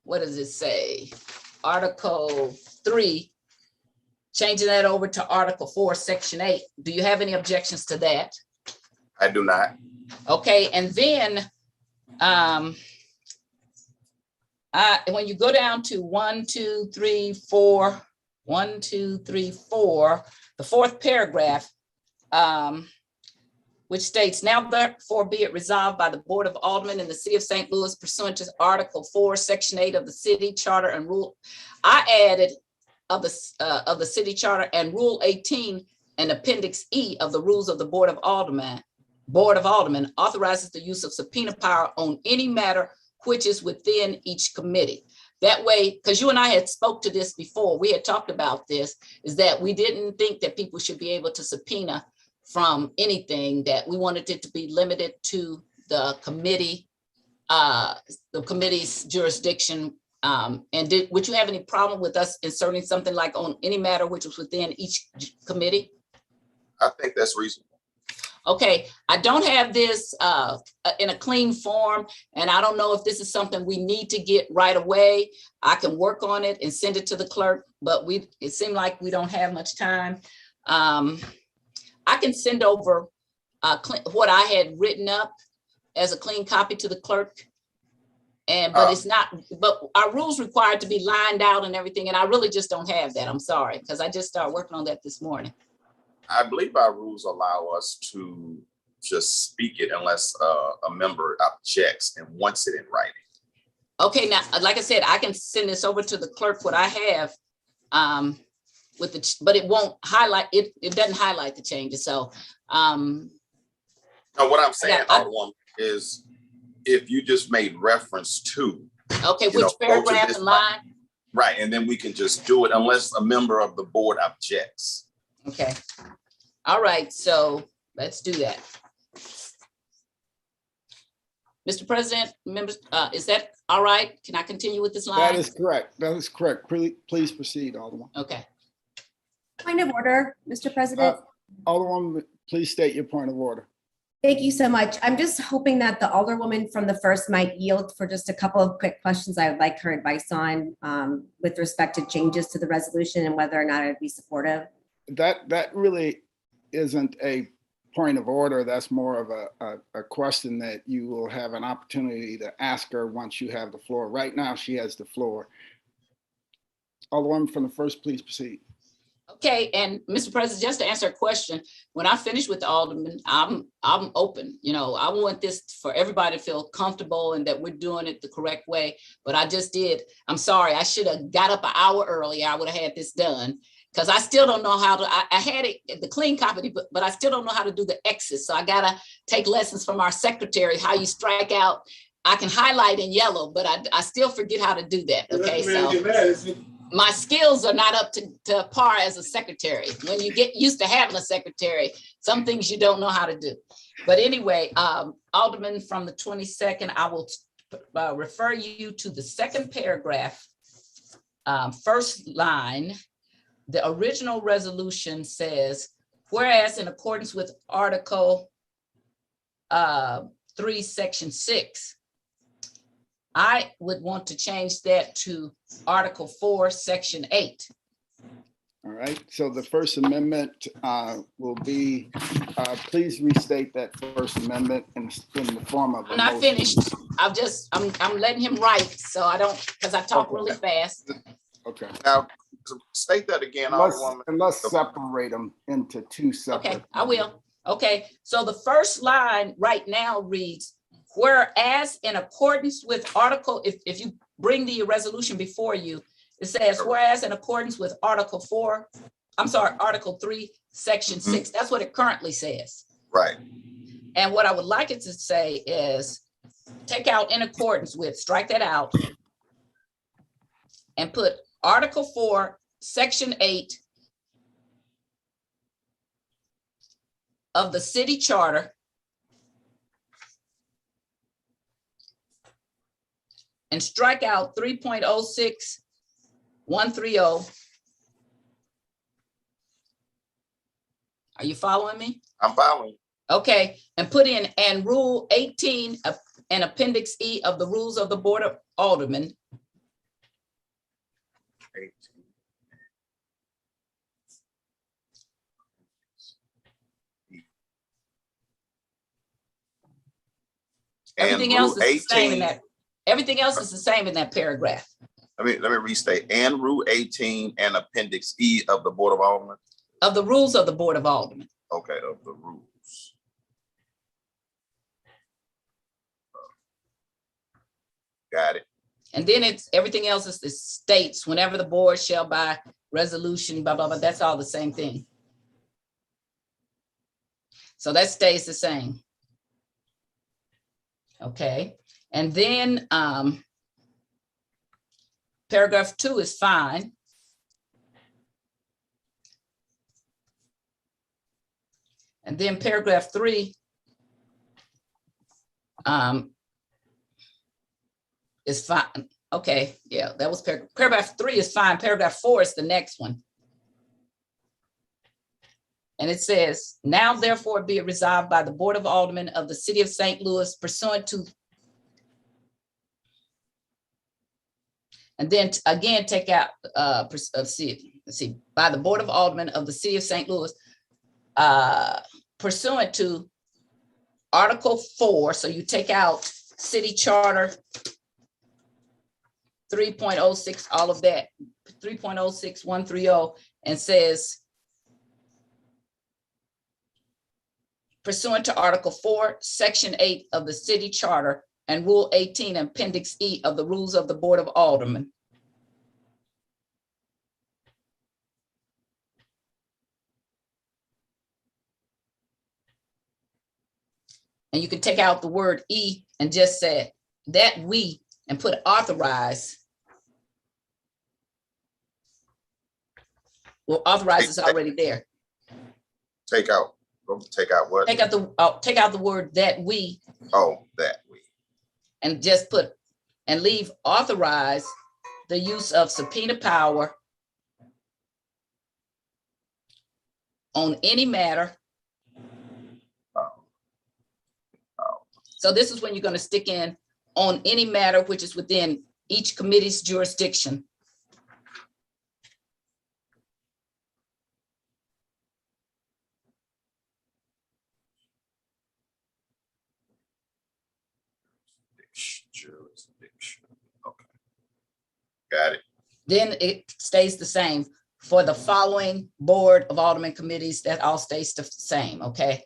what does it say? Article 3. Changing that over to Article 4, Section 8. Do you have any objections to that? I do not. Okay, and then when you go down to 1, 2, 3, 4, 1, 2, 3, 4, the 4th paragraph, which states, now therefore be it resolved by the Board of Aldermen in the city of St. Louis pursuant to Article 4, Section 8 of the city charter and rule. I added of the city charter and Rule 18 and Appendix E of the rules of the Board of Aldermen authorizes the use of subpoena power on any matter which is within each committee. That way, because you and I had spoke to this before, we had talked about this, is that we didn't think that people should be able to subpoena from anything, that we wanted it to be limited to the committee, the committee's jurisdiction. Would you have any problem with us inserting something like on any matter which was within each committee? I think that's reasonable. Okay, I don't have this in a clean form, and I don't know if this is something we need to get right away. I can work on it and send it to the clerk, but it seemed like we don't have much time. I can send over what I had written up as a clean copy to the clerk. But it's not, but our rules required to be lined out and everything, and I really just don't have that. I'm sorry, because I just started working on that this morning. I believe our rules allow us to just speak it unless a member objects and wants it in writing. Okay, now, like I said, I can send this over to the clerk, what I have with the, but it won't highlight, it doesn't highlight the changes, so. Now, what I'm saying, Alderwoman, is if you just made reference to. Okay, which paragraph and line? Right, and then we can just do it unless a member of the board objects. Okay. All right, so let's do that. Mr. President, members, is that all right? Can I continue with this line? That is correct. That is correct. Please proceed, Alderman. Okay. Point of order, Mr. President. Alderwoman, please state your point of order. Thank you so much. I'm just hoping that the Alderwoman from the first might yield for just a couple of quick questions I would like her advice on with respect to changes to the resolution and whether or not I'd be supportive. That really isn't a point of order. That's more of a question that you will have an opportunity to ask her once you have the floor. Right now, she has the floor. Alderwoman from the first, please proceed. Okay, and Mr. President, just to answer a question, when I finish with the Alderman, I'm open. You know, I want this for everybody to feel comfortable and that we're doing it the correct way. But I just did. I'm sorry, I should have got up an hour earlier. I would have had this done. Because I still don't know how to, I had it, the clean copy, but I still don't know how to do the X's. So I gotta take lessons from our secretary, how you strike out. I can highlight in yellow, but I still forget how to do that, okay? So my skills are not up to par as a secretary. When you get used to having a secretary, some things you don't know how to do. But anyway, Alderman from the 22nd, I will refer you to the second paragraph, first line. The original resolution says, whereas in accordance with Article 3, Section 6, I would want to change that to Article 4, Section 8. All right, so the First Amendment will be, please restate that First Amendment in the form of a I'm not motion. finished. I'm letting him write, so I don't, because I talk really fast. Okay. Now, state that again, Alderwoman. And let's separate them into two separate. Okay, I will. Okay, so the first line right now reads, whereas in accordance with Article, if you bring the resolution before you, it says, whereas in accordance with Article 3, Section 6, that's what it currently says. Right. And what I would like it to say is, take out in accordance with, strike that out, and put Article 4, Section 8 of the city charter and strike out 3.06130. Are you following me? I'm following. Okay, and put in and Rule 18 and Appendix E of the rules of the Board of Aldermen. Everything else is the same in that. Everything else is the same in that paragraph. Let me restate. And Rule 18 and Appendix E of the Board of Aldermen. Of the rules of the Board of Aldermen. Okay, of the rules. Got it. And then it's, everything else is the states, whenever the board shall by resolution, blah, blah, blah, that's all the same thing. So that stays the same. Okay, and then paragraph 2 is fine. And then paragraph 3 is fine. Okay, yeah, that was paragraph 3 is fine. Paragraph 4 is the next one. And it says, now therefore be it resolved by the Board of Aldermen of the City of St. Louis pursuant to, and then again, take out, let's see, by the Board of Aldermen of the City of St. Louis, pursuant to Article 4, so you take out City Charter 3.06, all of that, 3.06130, and says, pursuant to Article 4, Section 8 of the City Charter and Rule 18, Appendix E of the Rules of the Board of Aldermen. And you can take out the word E and just say that we, and put authorize. Well, authorize is already there. Take out what? Take out the word that we. Oh, that we. And just put, and leave authorize the use of subpoena power on any matter. So this is when you're going to stick in on any matter which is within each committee's jurisdiction. Jurisdiction. Okay. Got it. Then it stays the same for the following Board of Aldermen committees. That all stays the same. Okay.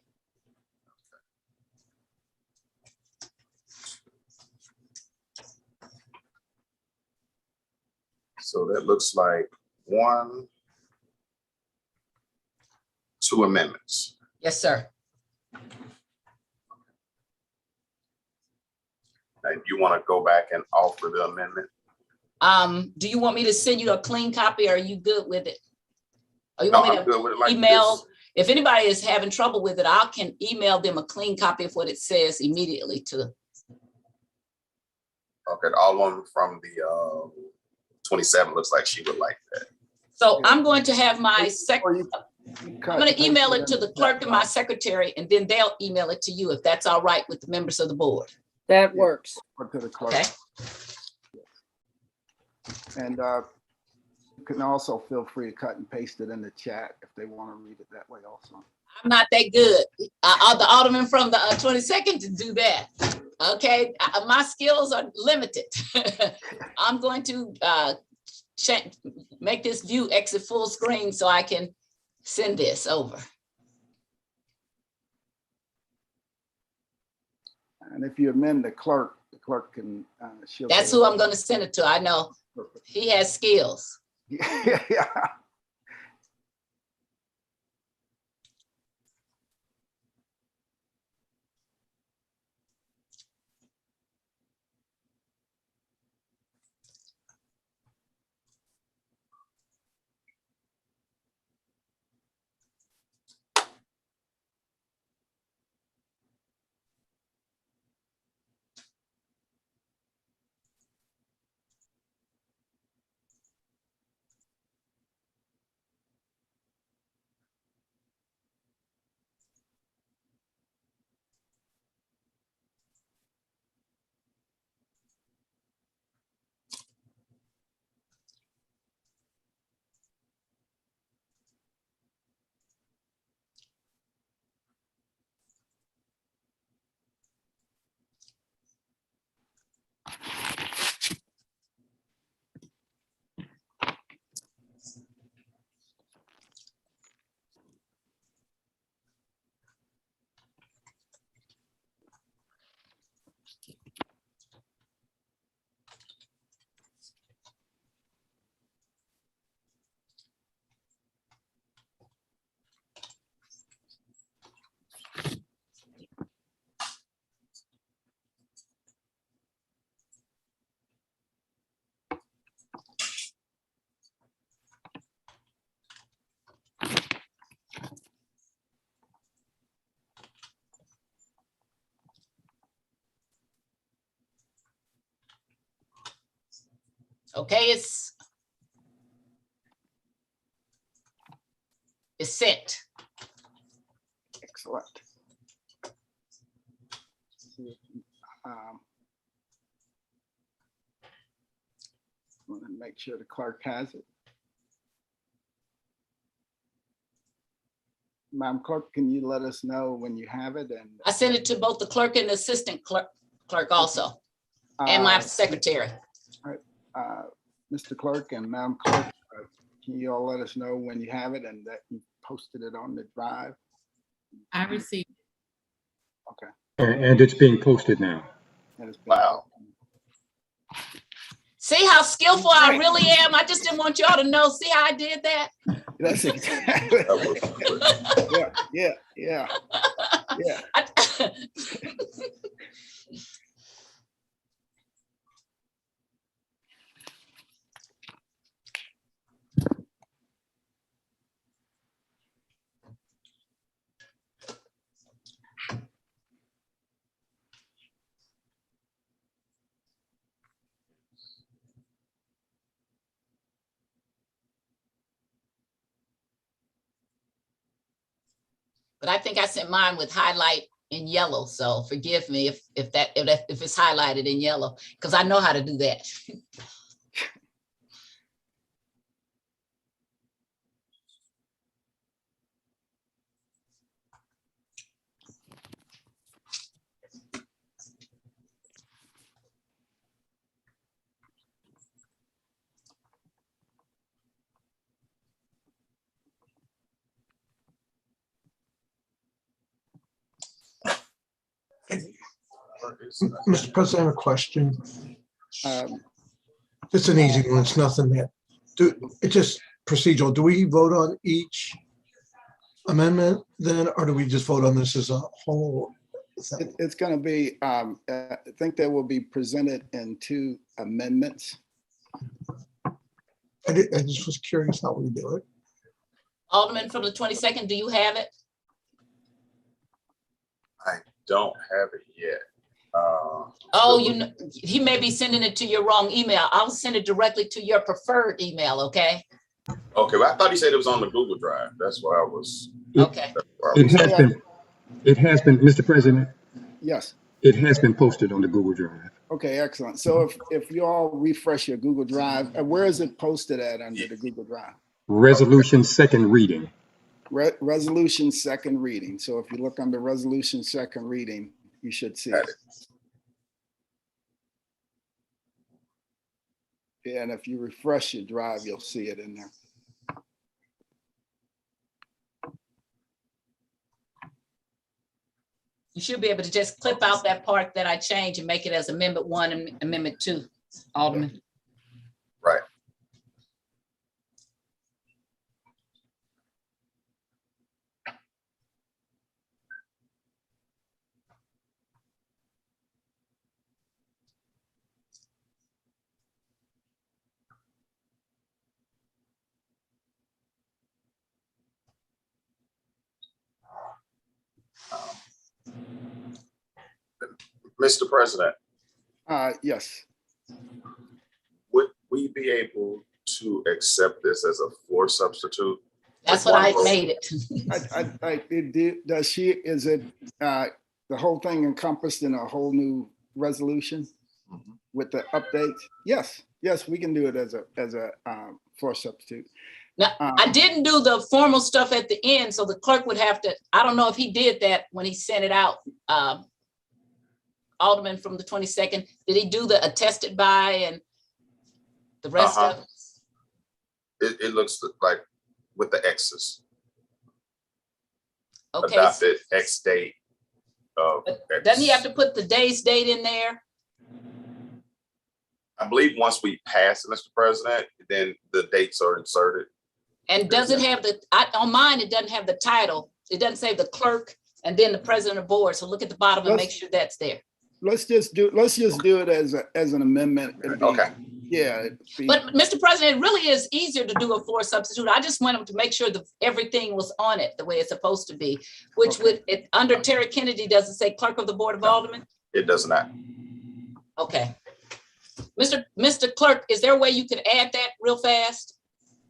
So that looks like 2 amendments. Yes, sir. And you want to go back and offer the amendment? Do you want me to send you a clean copy? Or are you good with it? Or you No, want me I'm to good with it like email? this. If anybody is having trouble with it, I can email them a clean copy of what it says immediately to. Okay, all one from the 27 looks like she would like that. So I'm going to have my I'm going to email it to the clerk and my secretary, and then they'll email it to you if that's all right with the members of the board. That works. Or to the clerk. Okay. And you can also feel free to cut and paste it in the chat if they want to read it that way also. I'm not that good. The alderman from the 22nd to do that. Okay, my skills are limited. I'm going to make this view exit full screen so I can send this over. And if you amend the clerk can. That's who I'm going to send it to. I know he has skills. Yeah. Okay, it's sent. Excellent. Want to make sure the clerk has it. Madam Clerk, can you let us know when you have it? And I sent it to both the clerk and the assistant clerk also, and my secretary. Mr. Clerk and Madam Clerk, can you all let us know when you have it and that you posted it on the drive? I received. Okay. And it's being posted now. And it's been Wow. See how skillful I really am? I just didn't want y'all to know. See how I did that? That's exactly. Yeah. But I think I sent mine with highlight in yellow. So forgive me if it's highlighted in yellow, because I know how to do that. Mr. President, I have a question. It's an easy one. It's nothing that, it's just procedural. Do we vote on each amendment then, or do we just vote on this as a whole thing? It's going to be, I think they will be presented in 2 amendments. I just was curious how we do it. Alderman from the 22nd, do you have it? I don't have it yet. Oh, you know, he may be sending it to your wrong email. I'll send it directly to your preferred email, okay? Okay, well, I thought he said it was on the Google Drive. That's what I was. Okay. It has been, Mr. President. Yes. It has been posted on the Google Drive. Okay, excellent. So if you all refresh your Google Drive, where is it posted at under the Google Drive? Resolution second reading. Resolution second reading. So if you look under resolution second reading, you should see it. Yeah, and if you refresh your drive, you'll see it in there. You should be able to just clip out that part that I changed and make it as Amendment 1 and Amendment 2, Alderman. Right. Mr. President. Yes. Would we be able to accept this as a floor substitute? That's what I made it. Is it the whole thing encompassed in a whole new resolution with the updates? Yes, we can do it as a floor substitute. Now, I didn't do the formal stuff at the end, so the clerk would have to, I don't know if he did that when he sent it out. Alderman from the 22nd, did he do the attested by and the rest of it? It looks like with the X's. Okay. Adopted X date of X. Doesn't he have to put the day's date in there? I believe once we pass it, Mr. President, then the dates are inserted. And does it have on mine, it doesn't have the title. It doesn't say the clerk and then the president of the board. So look at the bottom and make sure that's there. Let's just do it as an amendment. Okay. Yeah. But Mr. President, it really is easier to do a floor substitute. I just want them to make sure that everything was on it the way it's supposed to be, which under Terry Kennedy, does it say clerk of the Board of Aldermen? It does not. Okay. Mr. Clerk, is there a way you could add that real fast?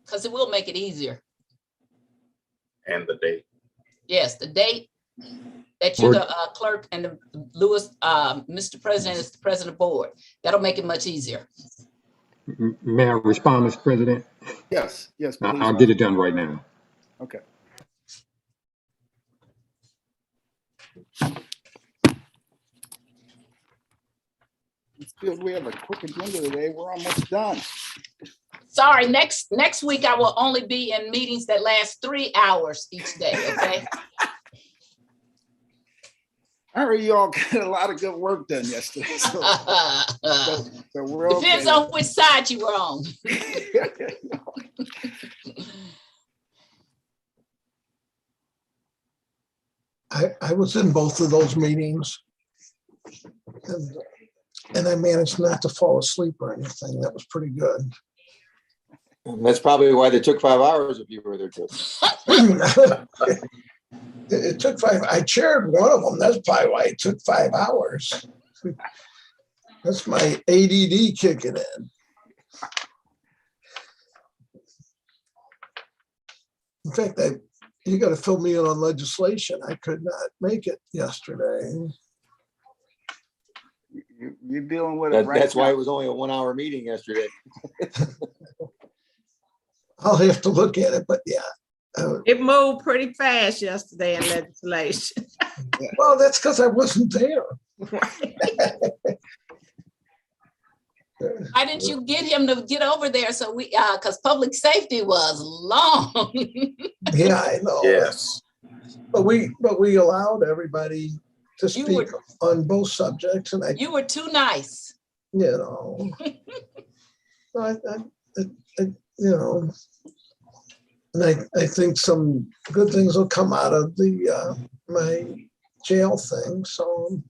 Because it will make it easier. And the date. Yes, the date that you're the clerk and the Mr. President is the president of the board. That'll make it much easier. May I respond, Mr. President? Yes, yes, please. I'll get it done right now. Okay. It's good we have a quick agenda today. We're almost done. Sorry, next week I will only be in meetings that last 3 hours each day, okay? I heard you all got a lot of good work done yesterday. So we're Depends okay. on which side you were on. I was in both of those meetings. And I managed not to fall asleep or anything. That was pretty good. And that's probably why they took 5 hours if you were there too. It took 5. I chaired one of them. That's probably why it took 5 hours. That's my ADD kicking in. In fact, you got to fill me in on legislation. I could not make it yesterday. You're dealing with it right That's now. why it was only a 1 hour meeting yesterday. I'll have to look at it, but yeah. It moved pretty fast yesterday in legislation. Well, that's because I wasn't there. Why didn't you get him to get over there so we, because public safety was long. Yeah, I know. Yes. But we allowed everybody to speak on both subjects, and You were too nice. you know, and I think some good things will come out of the my jail thing, so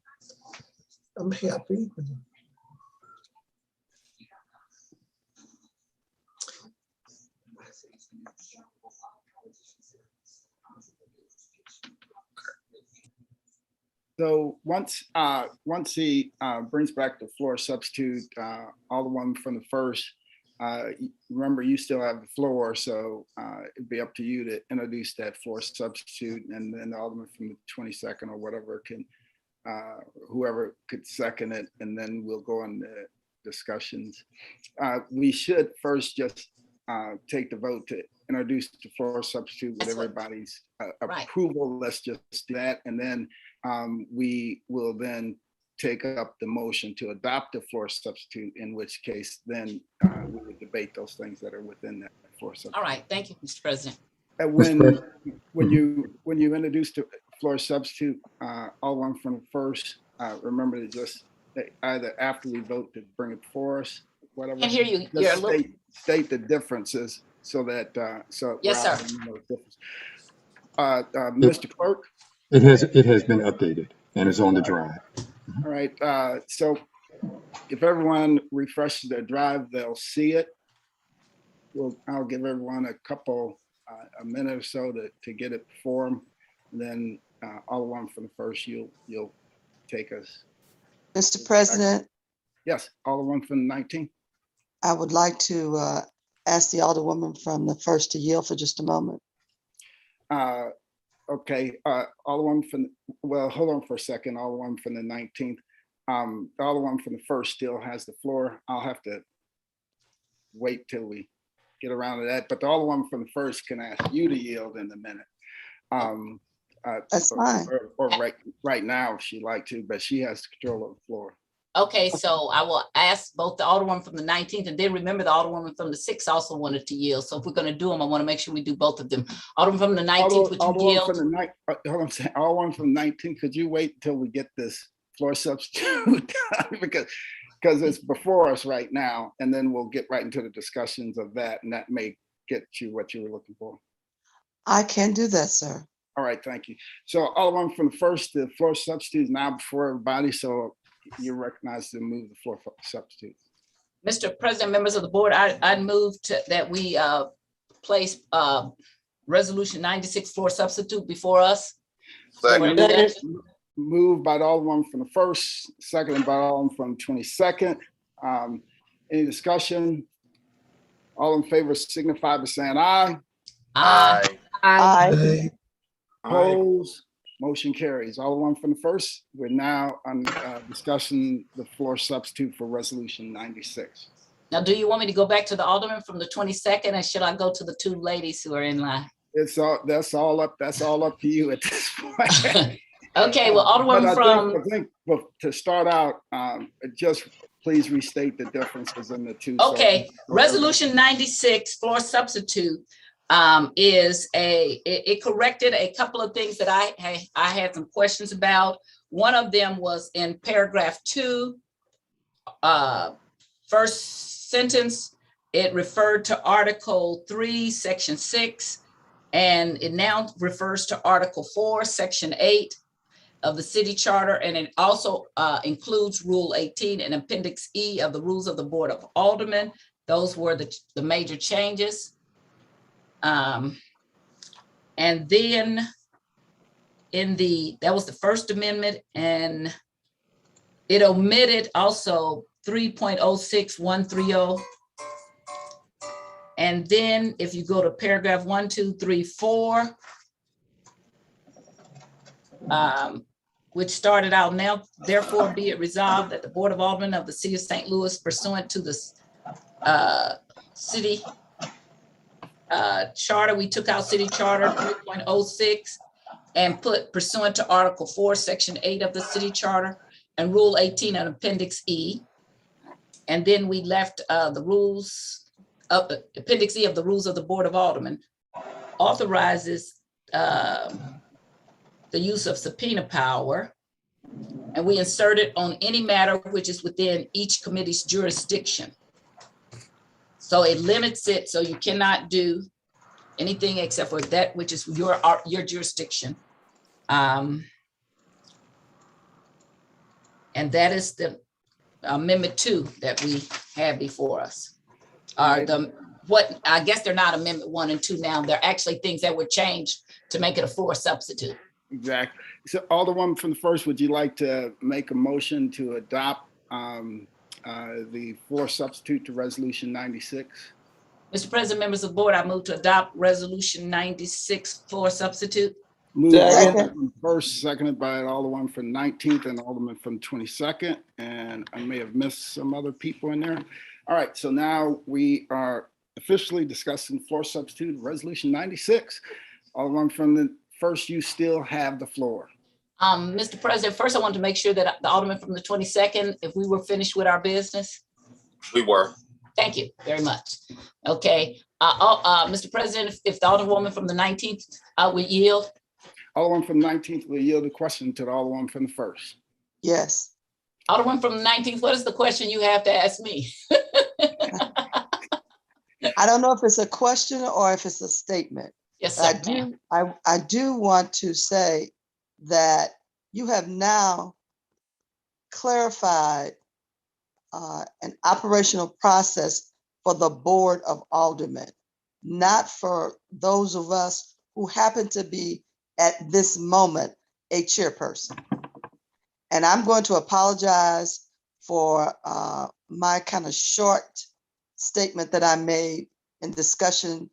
I'm happy. So once he brings back the floor substitute, Alderman from the first, remember you still have the floor, so it'd be up to you to introduce that floor substitute, and then the Alderman from the 22nd or whatever can, whoever could second it, and then we'll go on the discussions. We should first just take the vote to introduce the floor substitute with everybody's approval. Let's just do that, and then we will then take up the motion to adopt the floor substitute, in which case then we would debate those things that are within that floor substitute. All right, thank you, Mr. President. And when you introduce the floor substitute, all one from the first, remember to just either after we vote to bring it before us, whatever. Can't hear you. Just state the differences so that Yes, sir. Mr. Clerk. It has been updated and is on the drive. All right, so if everyone refreshes their drive, they'll see it. I'll give everyone a minute or so to get it before them. And then Alderman from the first, you'll take us. Mr. President, Yes, Alderman from the 19th. I would like to ask the Alderwoman from the first to yield for just a moment. Okay, Alderman hold on for a second, Alderman from the 19th. The Alderman from the first still has the floor. I'll have to wait till we get around to that, but the Alderman from the first can ask you to yield in a minute. That's fine. Or right now if she'd like to, but she has control of the floor. Okay, so I will ask both the Alderman from the 19th, and then remember the Alderwoman from the 6th also wanted to yield. So if we're going to do them, I want to make sure we do both of them. Alderman from the 19th, would you yield? Alderman from the 19th, could you wait until we get this floor substitute because it's before us right now, and then we'll get right into the discussions of that, and that may get you what you were looking for. I can do that, sir. All right, thank you. So Alderman from the first, the floor substitute is now before everybody, so you're recognized to move the floor substitute. Mr. President, members of the board, I move that we place resolution 96 floor substitute before us. Moved by the Alderman from the first, seconded by Alderman from the 22nd. Any discussion? All in favor signify by saying aye. Aye. Aye. Opposed? Motion carries. Alderman from the first, we're now on discussing the floor substitute for resolution 96. Now, do you want me to go back to the Alderman from the 22nd, or should I go to the two ladies who are in line? That's all up to you at this point. Okay, well, But Alderman I think to start out, just please restate the differences in the two. Okay, resolution 96 floor substitute it corrected a couple of things that I had some questions about. One of them was in paragraph 2, first sentence. It referred to Article 3, Section 6, and it now refers to Article 4, Section 8 of the city charter, and it also includes Rule 18 and Appendix E of the Rules of the Board of Aldermen. Those were the major changes. And then that was the First Amendment, and it omitted also 3.06130. And then if you go to paragraph 1, 2, 3, 4, which started out, now therefore be it resolved that the Board of Aldermen of the City of St. Louis, pursuant to the city charter, we took out city charter 3.06 and put pursuant to Article 4, Section 8 of the city charter and Rule 18 and Appendix E. And then we left the rules of Appendix E of the Rules of the Board of Aldermen authorizes the use of subpoena power, and we inserted on any matter which is within each committee's jurisdiction. So it limits it, so you cannot do anything except for that which is your jurisdiction. And that is the Amendment 2 that we have before us. I guess they're not Amendment 1 and 2 now. They're actually things that were changed to make it a floor substitute. Exactly. So Alderman from the first, would you like to make a motion to adopt the floor substitute to resolution 96? Mr. President, members of the board, I move to adopt resolution 96 floor substitute. Moved by first, seconded by Alderman from 19th and Alderman from 22nd. And I may have missed some other people in there. All right, so now we are officially discussing floor substitute resolution 96. Alderman from the first, you still have the floor. Mr. President, first I want to make sure that the Alderman from the 22nd, if we were finished with our business. We were. Thank you very much. Okay, Mr. President, if the Alderwoman from the 19th would yield. Alderman from the 19th will yield the question to the Alderman from the first. Yes. Alderman from the 19th, what is the question you have to ask me? I don't know if it's a question or if it's a statement. Yes, sir. I do want to say that you have now clarified an operational process for the Board of Aldermen, not for those of us who happen to be at this moment a chairperson. And I'm going to apologize for my kind of short statement that I made in discussion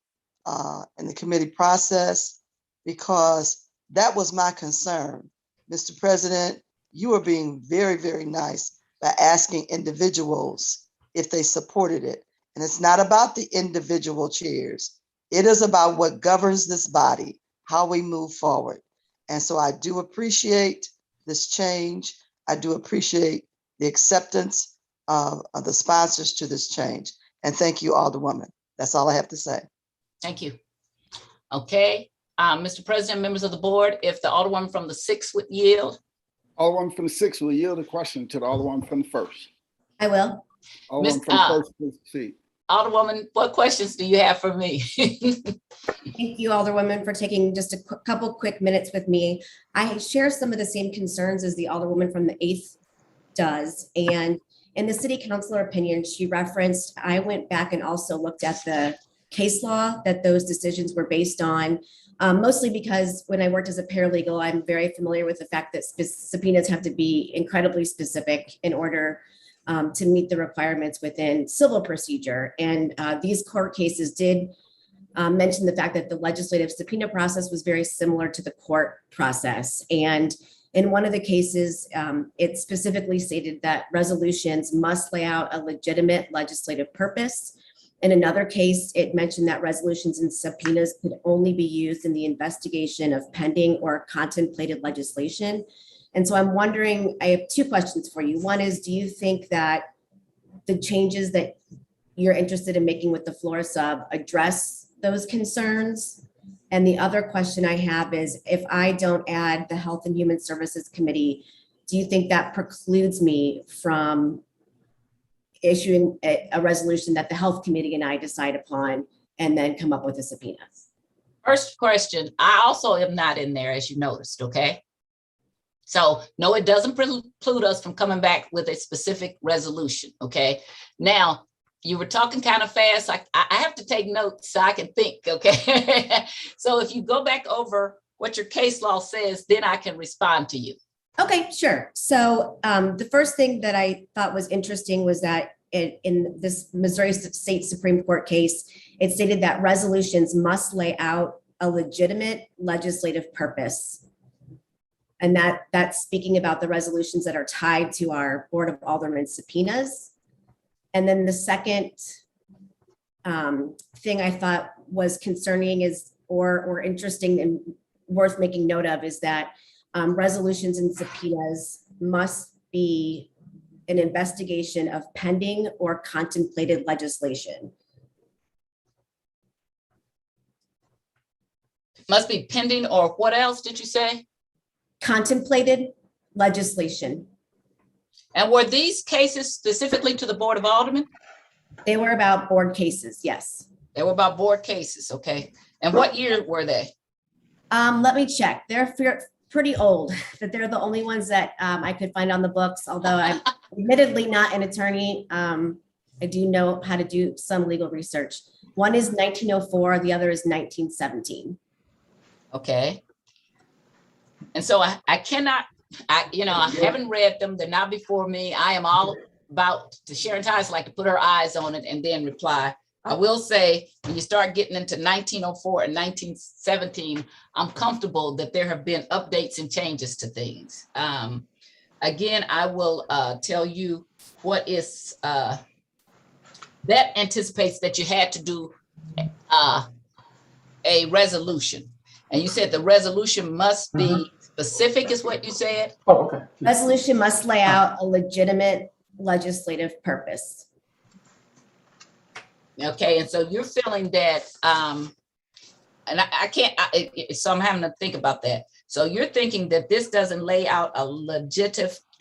in the committee process, because that was my concern. Mr. President, you are being very, very nice by asking individuals if they supported it. And it's not about the individual chairs. It is about what governs this body, how we move forward. And so I do appreciate this change. I do appreciate the acceptance of the sponsors to this change. And thank you, Alderwoman. That's all I have to say. Thank you. Okay, Mr. President, members of the board, if the Alderwoman from the 6th would yield. Alderman from the 6th will yield the question to the Alderman from the first. I will. Alderman from the first, please proceed. Alderwoman, what questions do you have for me? Thank you, Alderwoman, for taking just a couple quick minutes with me. I share some of the same concerns as the Alderwoman from the 8th does. And in the city councilor opinion, she referenced, I went back and also looked at the case law that those decisions were based on, mostly because when I worked as a paralegal, I'm very familiar with the fact that subpoenas have to be incredibly specific in order to meet the requirements within civil procedure. And these court cases did mention the fact that the legislative subpoena process was very similar to the court process. And in one of the cases, it specifically stated that resolutions must lay out a legitimate legislative purpose. In another case, it mentioned that resolutions and subpoenas could only be used in the investigation of pending or contemplated legislation. And so I'm wondering, I have two questions for you. One is, do you think that the changes that you're interested in making with the floor sub address those concerns? And the other question I have is, if I don't add the Health and Human Services Committee, do you think that precludes me from issuing a resolution that the Health Committee and I decide upon and then come up with a subpoena? First question, I also am not in there, as you noticed, okay? So no, it doesn't preclude us from coming back with a specific resolution, okay? Now, you were talking kind of fast. I have to take notes so I can think, okay? So if you go back over what your case law says, then I can respond to you. Okay, sure. So the first thing that I thought was interesting was that in this Missouri State Supreme Court case, it stated that resolutions must lay out a legitimate legislative purpose. And that's speaking about the resolutions that are tied to our Board of Aldermen subpoenas. And then the second thing I thought was concerning is, or interesting and worth making note of, is that resolutions and subpoenas must be an investigation of pending or contemplated legislation. Must be pending, or what else did you say? Contemplated legislation. And were these cases specifically to the Board of Aldermen? They were about board cases, yes. They were about board cases, okay. And what year were they? Let me check. They're pretty old, but they're the only ones that I could find on the books, although I'm admittedly not an attorney. I do know how to do some legal research. One is 1904, the other is 1917. Okay. And so I cannot, I haven't read them. They're not before me. I am all about, Sharon Tice like to put her eyes on it and then reply. I will say, when you start getting into 1904 and 1917, I'm comfortable that there have been updates and changes to things. Again, I will tell you what is, that anticipates that you had to do a resolution. And you said the resolution must be specific, is what you said? Oh, okay. Resolution must lay out a legitimate legislative purpose. Okay, and so you're feeling that, and I can't, so I'm having to think about that. So you're thinking that this doesn't lay out a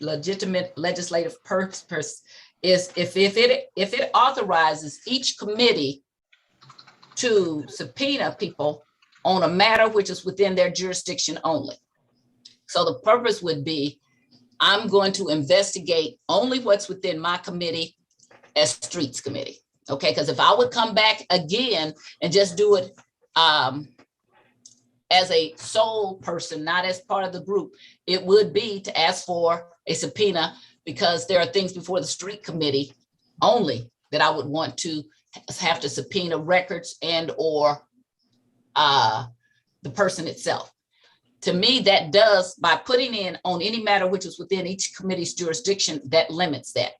legitimate legislative purpose, is if it authorizes each committee to subpoena people on a matter which is within their jurisdiction only. So the purpose would be, I'm going to investigate only what's within my committee as Streets Committee. Okay, because if I would come back again and just do it as a sole person, not as part of the group, it would be to ask for a subpoena, because there are things before the Street Committee only that I would want to have to subpoena records and or the person itself. To me, that does, by putting in on any matter which is within each committee's jurisdiction, that limits that.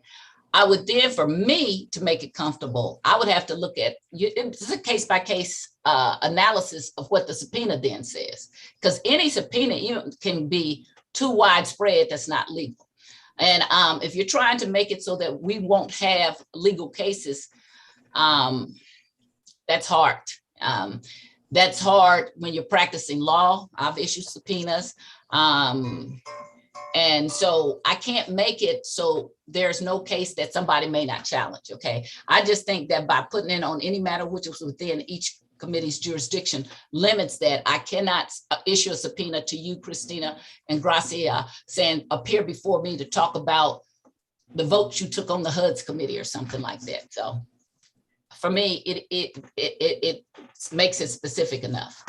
I would then, for me to make it comfortable, I would have to look at, it's a case by case analysis of what the subpoena then says. Because any subpoena can be too widespread, that's not legal. And if you're trying to make it so that we won't have legal cases, that's hard. That's hard when you're practicing law. I've issued subpoenas. And so I can't make it so there's no case that somebody may not challenge, okay? I just think that by putting in on any matter which is within each committee's jurisdiction limits that. I cannot issue a subpoena to you, Christina and Gracia, saying appear before me to talk about the votes you took on the HUD's committee or something like that. So for me, it makes it specific enough.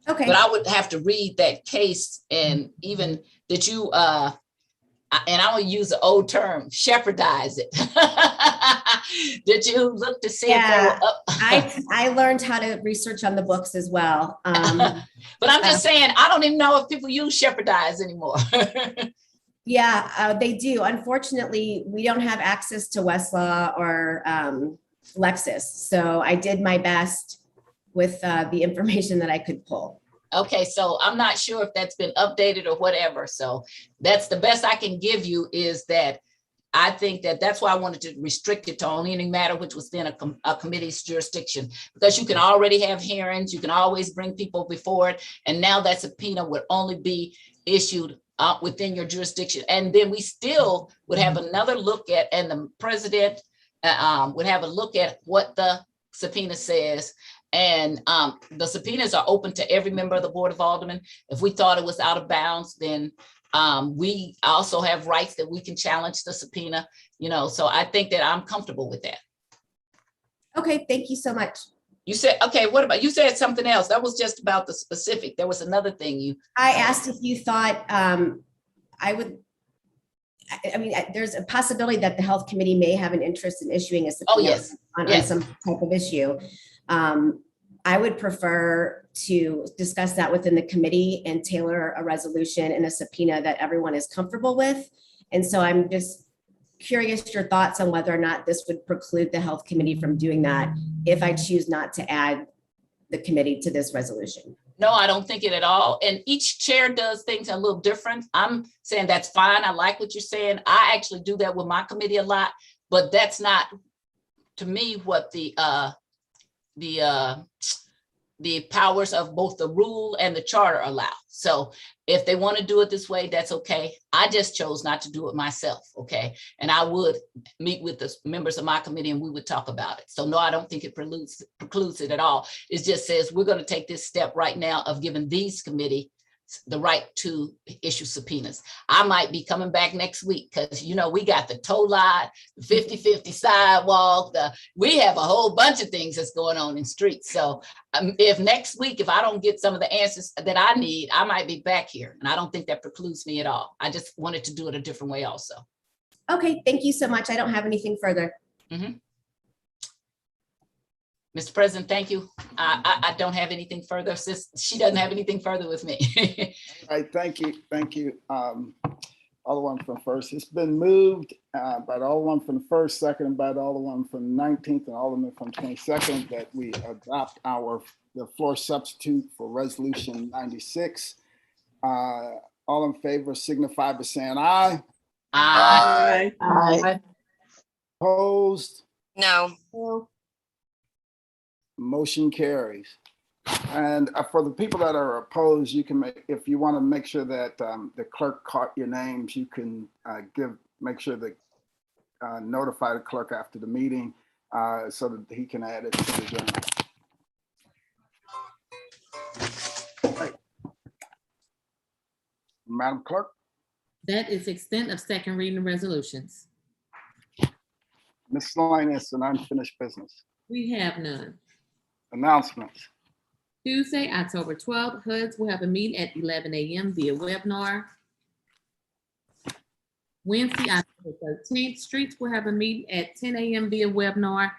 Okay. But I would have to read that case, and even that you and I'm gonna use an old term, shepherdize it. Did you look to see if they were Yeah, up? I learned how to research on the books as well. But I'm just saying, I don't even know if people use shepherdize anymore. Yeah, they do. Unfortunately, we don't have access to Westlaw or Lexis. So I did my best with the information that I could pull. Okay, so I'm not sure if that's been updated or whatever. So that's the best I can give you, is that I think that that's why I wanted to restrict it to only any matter which was within a committee's jurisdiction, because you can already have hearings, you can always bring people before it, and now that subpoena would only be issued within your jurisdiction. And then we still would have another look at, and the president would have a look at what the subpoena says. And the subpoenas are open to every member of the Board of Aldermen. If we thought it was out of bounds, then we also have rights that we can challenge the subpoena, so I think that I'm comfortable with that. Okay, thank you so much. You said, okay, what about, you said something else. That was just about the specific. There was another thing I asked if you thought there's a possibility that the health committee may have an interest in issuing a subpoena. Oh, yes. On some type of issue. I would prefer to discuss that within the committee and tailor a resolution and a subpoena that everyone is comfortable with. And so I'm just curious your thoughts on whether or not this would preclude the health committee from doing that if I choose not to add the committee to this resolution. No, I don't think it at all. And each chair does things a little different. I'm saying that's fine. I like what you're saying. I actually do that with my committee a lot, but that's not, to me, what the powers of both the rule and the charter allow. So if they want to do it this way, that's okay. I just chose not to do it myself, okay? And I would meet with the members of my committee and we would talk about it. So no, I don't think it precludes it at all. It just says we're going to take this step right now of giving these committee the right to issue subpoenas. I might be coming back next week because, we got the tow lot, the 50-50 sidewalk, we have a whole bunch of things that's going on in streets. So if next week, if I don't get some of the answers that I need, I might be back here. And I don't think that precludes me at all. I just wanted to do it a different way also. Okay, thank you so much. I don't have anything further. Mm-hmm. Mr. President, thank you. I don't have anything further. She doesn't have anything further with me. All right, thank you. Thank you. Alderman from first. It's been moved by the Alderman from the first, second by the Alderman from the 19th and Alderman from 22nd that we adopt the floor substitute for resolution 96. All in favor signify by saying aye. Aye. Aye. Opposed? No. Motion carries. And for the people that are opposed, you can make, if you want to make sure that the clerk caught your names, you can make sure that notify the clerk after the meeting so that he can add it to the journal. Right. Madam Clerk. That is extent of second reading resolutions. Ms. Linus, and unfinished business. We have none. Announcements. Tuesday, October 12th, HUDs will have a meeting at 11 a.m. via webinar. Wednesday, October 13th, Streets will have a meeting at 10 a.m. via webinar.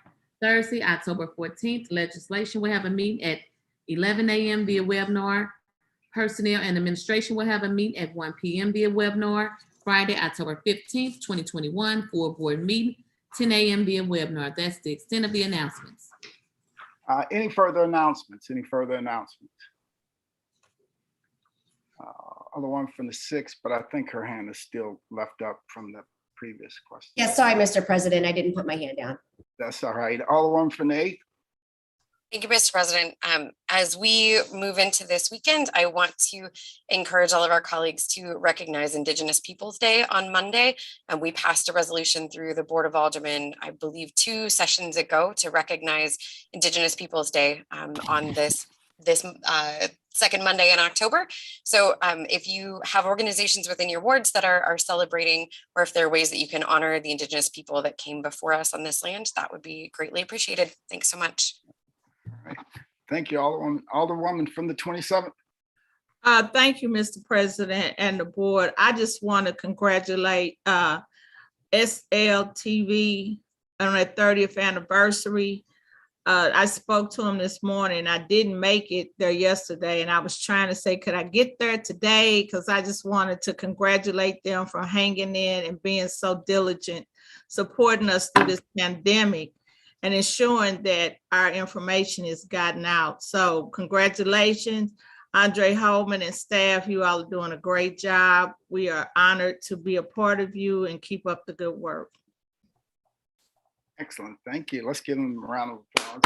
Thursday, October 14th, Legislation will have a meeting at 11 a.m. via webinar. Personnel and Administration will have a meeting at 1 p.m. via webinar. Friday, October 15th, 2021, full board meeting, 10 a.m. via webinar. That's the extent of the announcements. Any further announcements? Other one from the 6th, but I think her hand is still left up from the previous question. Yeah, sorry, Mr. President, I didn't put my hand down. That's all right. Other one from the 8th. Thank you, Mr. President. As we move into this weekend, I want to encourage all of our colleagues to recognize Indigenous Peoples Day on Monday. We passed a resolution through the Board of Aldermen, I believe 2 sessions ago, to recognize Indigenous Peoples Day on this second Monday in October. So if you have organizations within your wards that are celebrating, or if there are ways that you can honor the Indigenous people that came before us on this land, that would be greatly appreciated. Thanks so much. All right. Thank you, Alderwoman from the 27th. Thank you, Mr. President and the board. I just want to congratulate SLTV on their 30th anniversary. I spoke to him this morning. I didn't make it there yesterday, and I was trying to say, could I get there today? Because I just wanted to congratulate them for hanging in and being so diligent, supporting us through this pandemic and ensuring that our information is gotten out. So congratulations, Andre Holman and staff. You all are doing a great job. We are honored to be a part of you and keep up the good work. Excellent. Thank you. Let's give them a round of applause.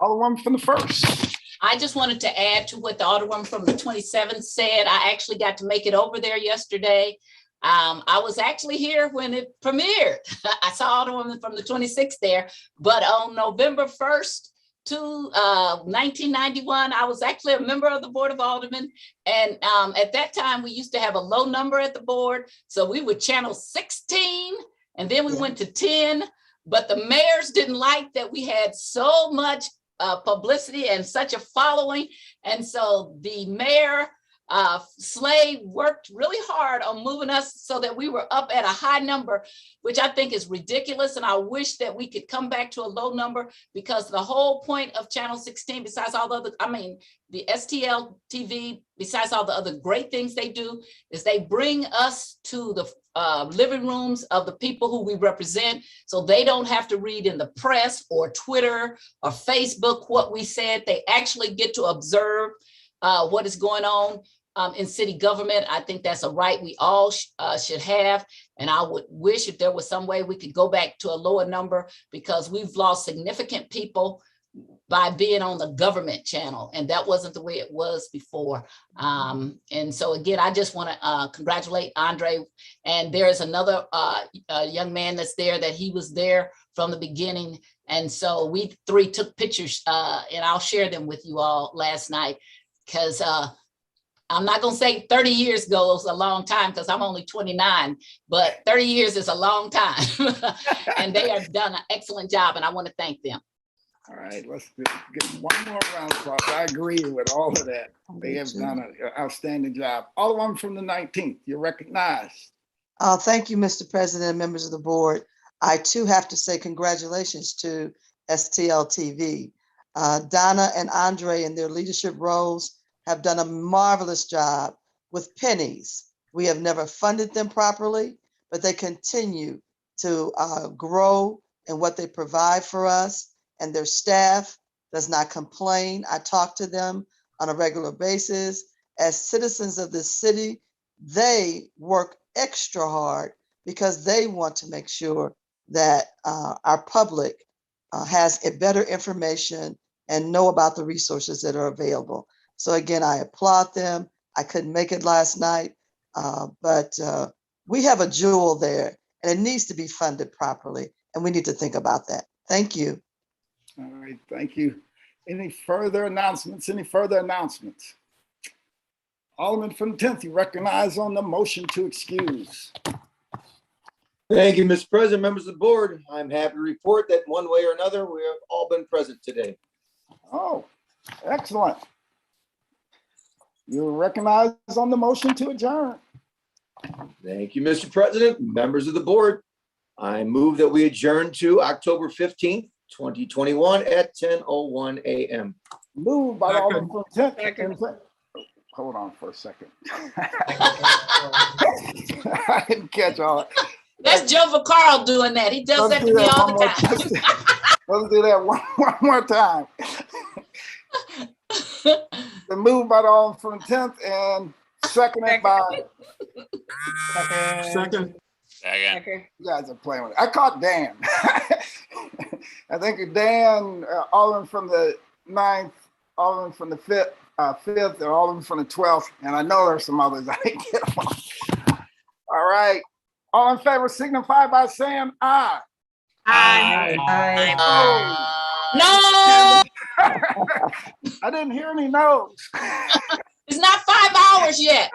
Alderwoman from the 1st. I just wanted to add to what the Alderwoman from the 27th said. I actually got to make it over there yesterday. I was actually here when it premiered. I saw Alderwoman from the 26th there, but on November 1st, to 1991, I was actually a member of the Board of Aldermen. And at that time, we used to have a low number at the board. So we would channel 16, and then we went to 10. But the mayors didn't like that we had so much publicity and such a following. And so the mayor, Slade, worked really hard on moving us so that we were up at a high number, which I think is ridiculous. And I wish that we could come back to a low number, because the whole point of Channel 16, besides all the other, the STL TV, besides all the other great things they do, is they bring us to the living rooms of the people who we represent, so they don't have to read in the press or Twitter or Facebook what we said. They actually get to observe what is going on in city government. I think that's a right we all should have. And I would wish if there was some way we could go back to a lower number, because we've lost significant people by being on the government channel, and that wasn't the way it was before. And so again, I just want to congratulate Andre. And there is another young man that's there, that he was there from the beginning. And so we three took pictures, and I'll share them with you all last night, because I'm not going to say 30 years ago is a long time, because I'm only 29, but 30 years is a long time. And they have done an excellent job, and I want to thank them. All right, let's get one more round of applause. I agree with all of that. They have done an outstanding job. Alderwoman from the 19th, you're recognized. Thank you, Mr. President and members of the board. I too have to say congratulations to STL TV. Donna and Andre in their leadership roles have done a marvelous job with pennies. We have never funded them properly, but they continue to grow in what they provide for us, and their staff does not complain. I talk to them on a regular basis. As citizens of this city, they work extra hard because they want to make sure that our public has a better information and know about the resources that are available. So again, I applaud them. I couldn't make it last night, but we have a jewel there, and it needs to be funded properly, and we need to think about that. Thank you. All right, thank you. Any further announcements? Any further announcements? Alderman from the 10th, you recognize on the motion to excuse. Thank you, Mr. President, members of the board. I'm happy to report that one way or another, we have all been present today. Oh, excellent. You're recognized on the motion to adjourn. Thank you, Mr. President, members of the board. I move that we adjourn to October 15th, 2021 at 10:01 a.m. Moved by Alderman from the 10th. Hold on for a second. I didn't catch all that. That's Joe Vaccaro doing that. He does that to me all the time. Let's do that one more time. The move by the Alderman from the 10th and seconded by. Second. You guys are playing with it. I caught Dan. I think Dan, Alderman from the 9th, Alderman from the 5th, and Alderman from the 12th, and I know there's some others I didn't get them on. All right. All in favor signify by saying aye. Aye. No. I didn't hear any no's. It's not 5 hours yet.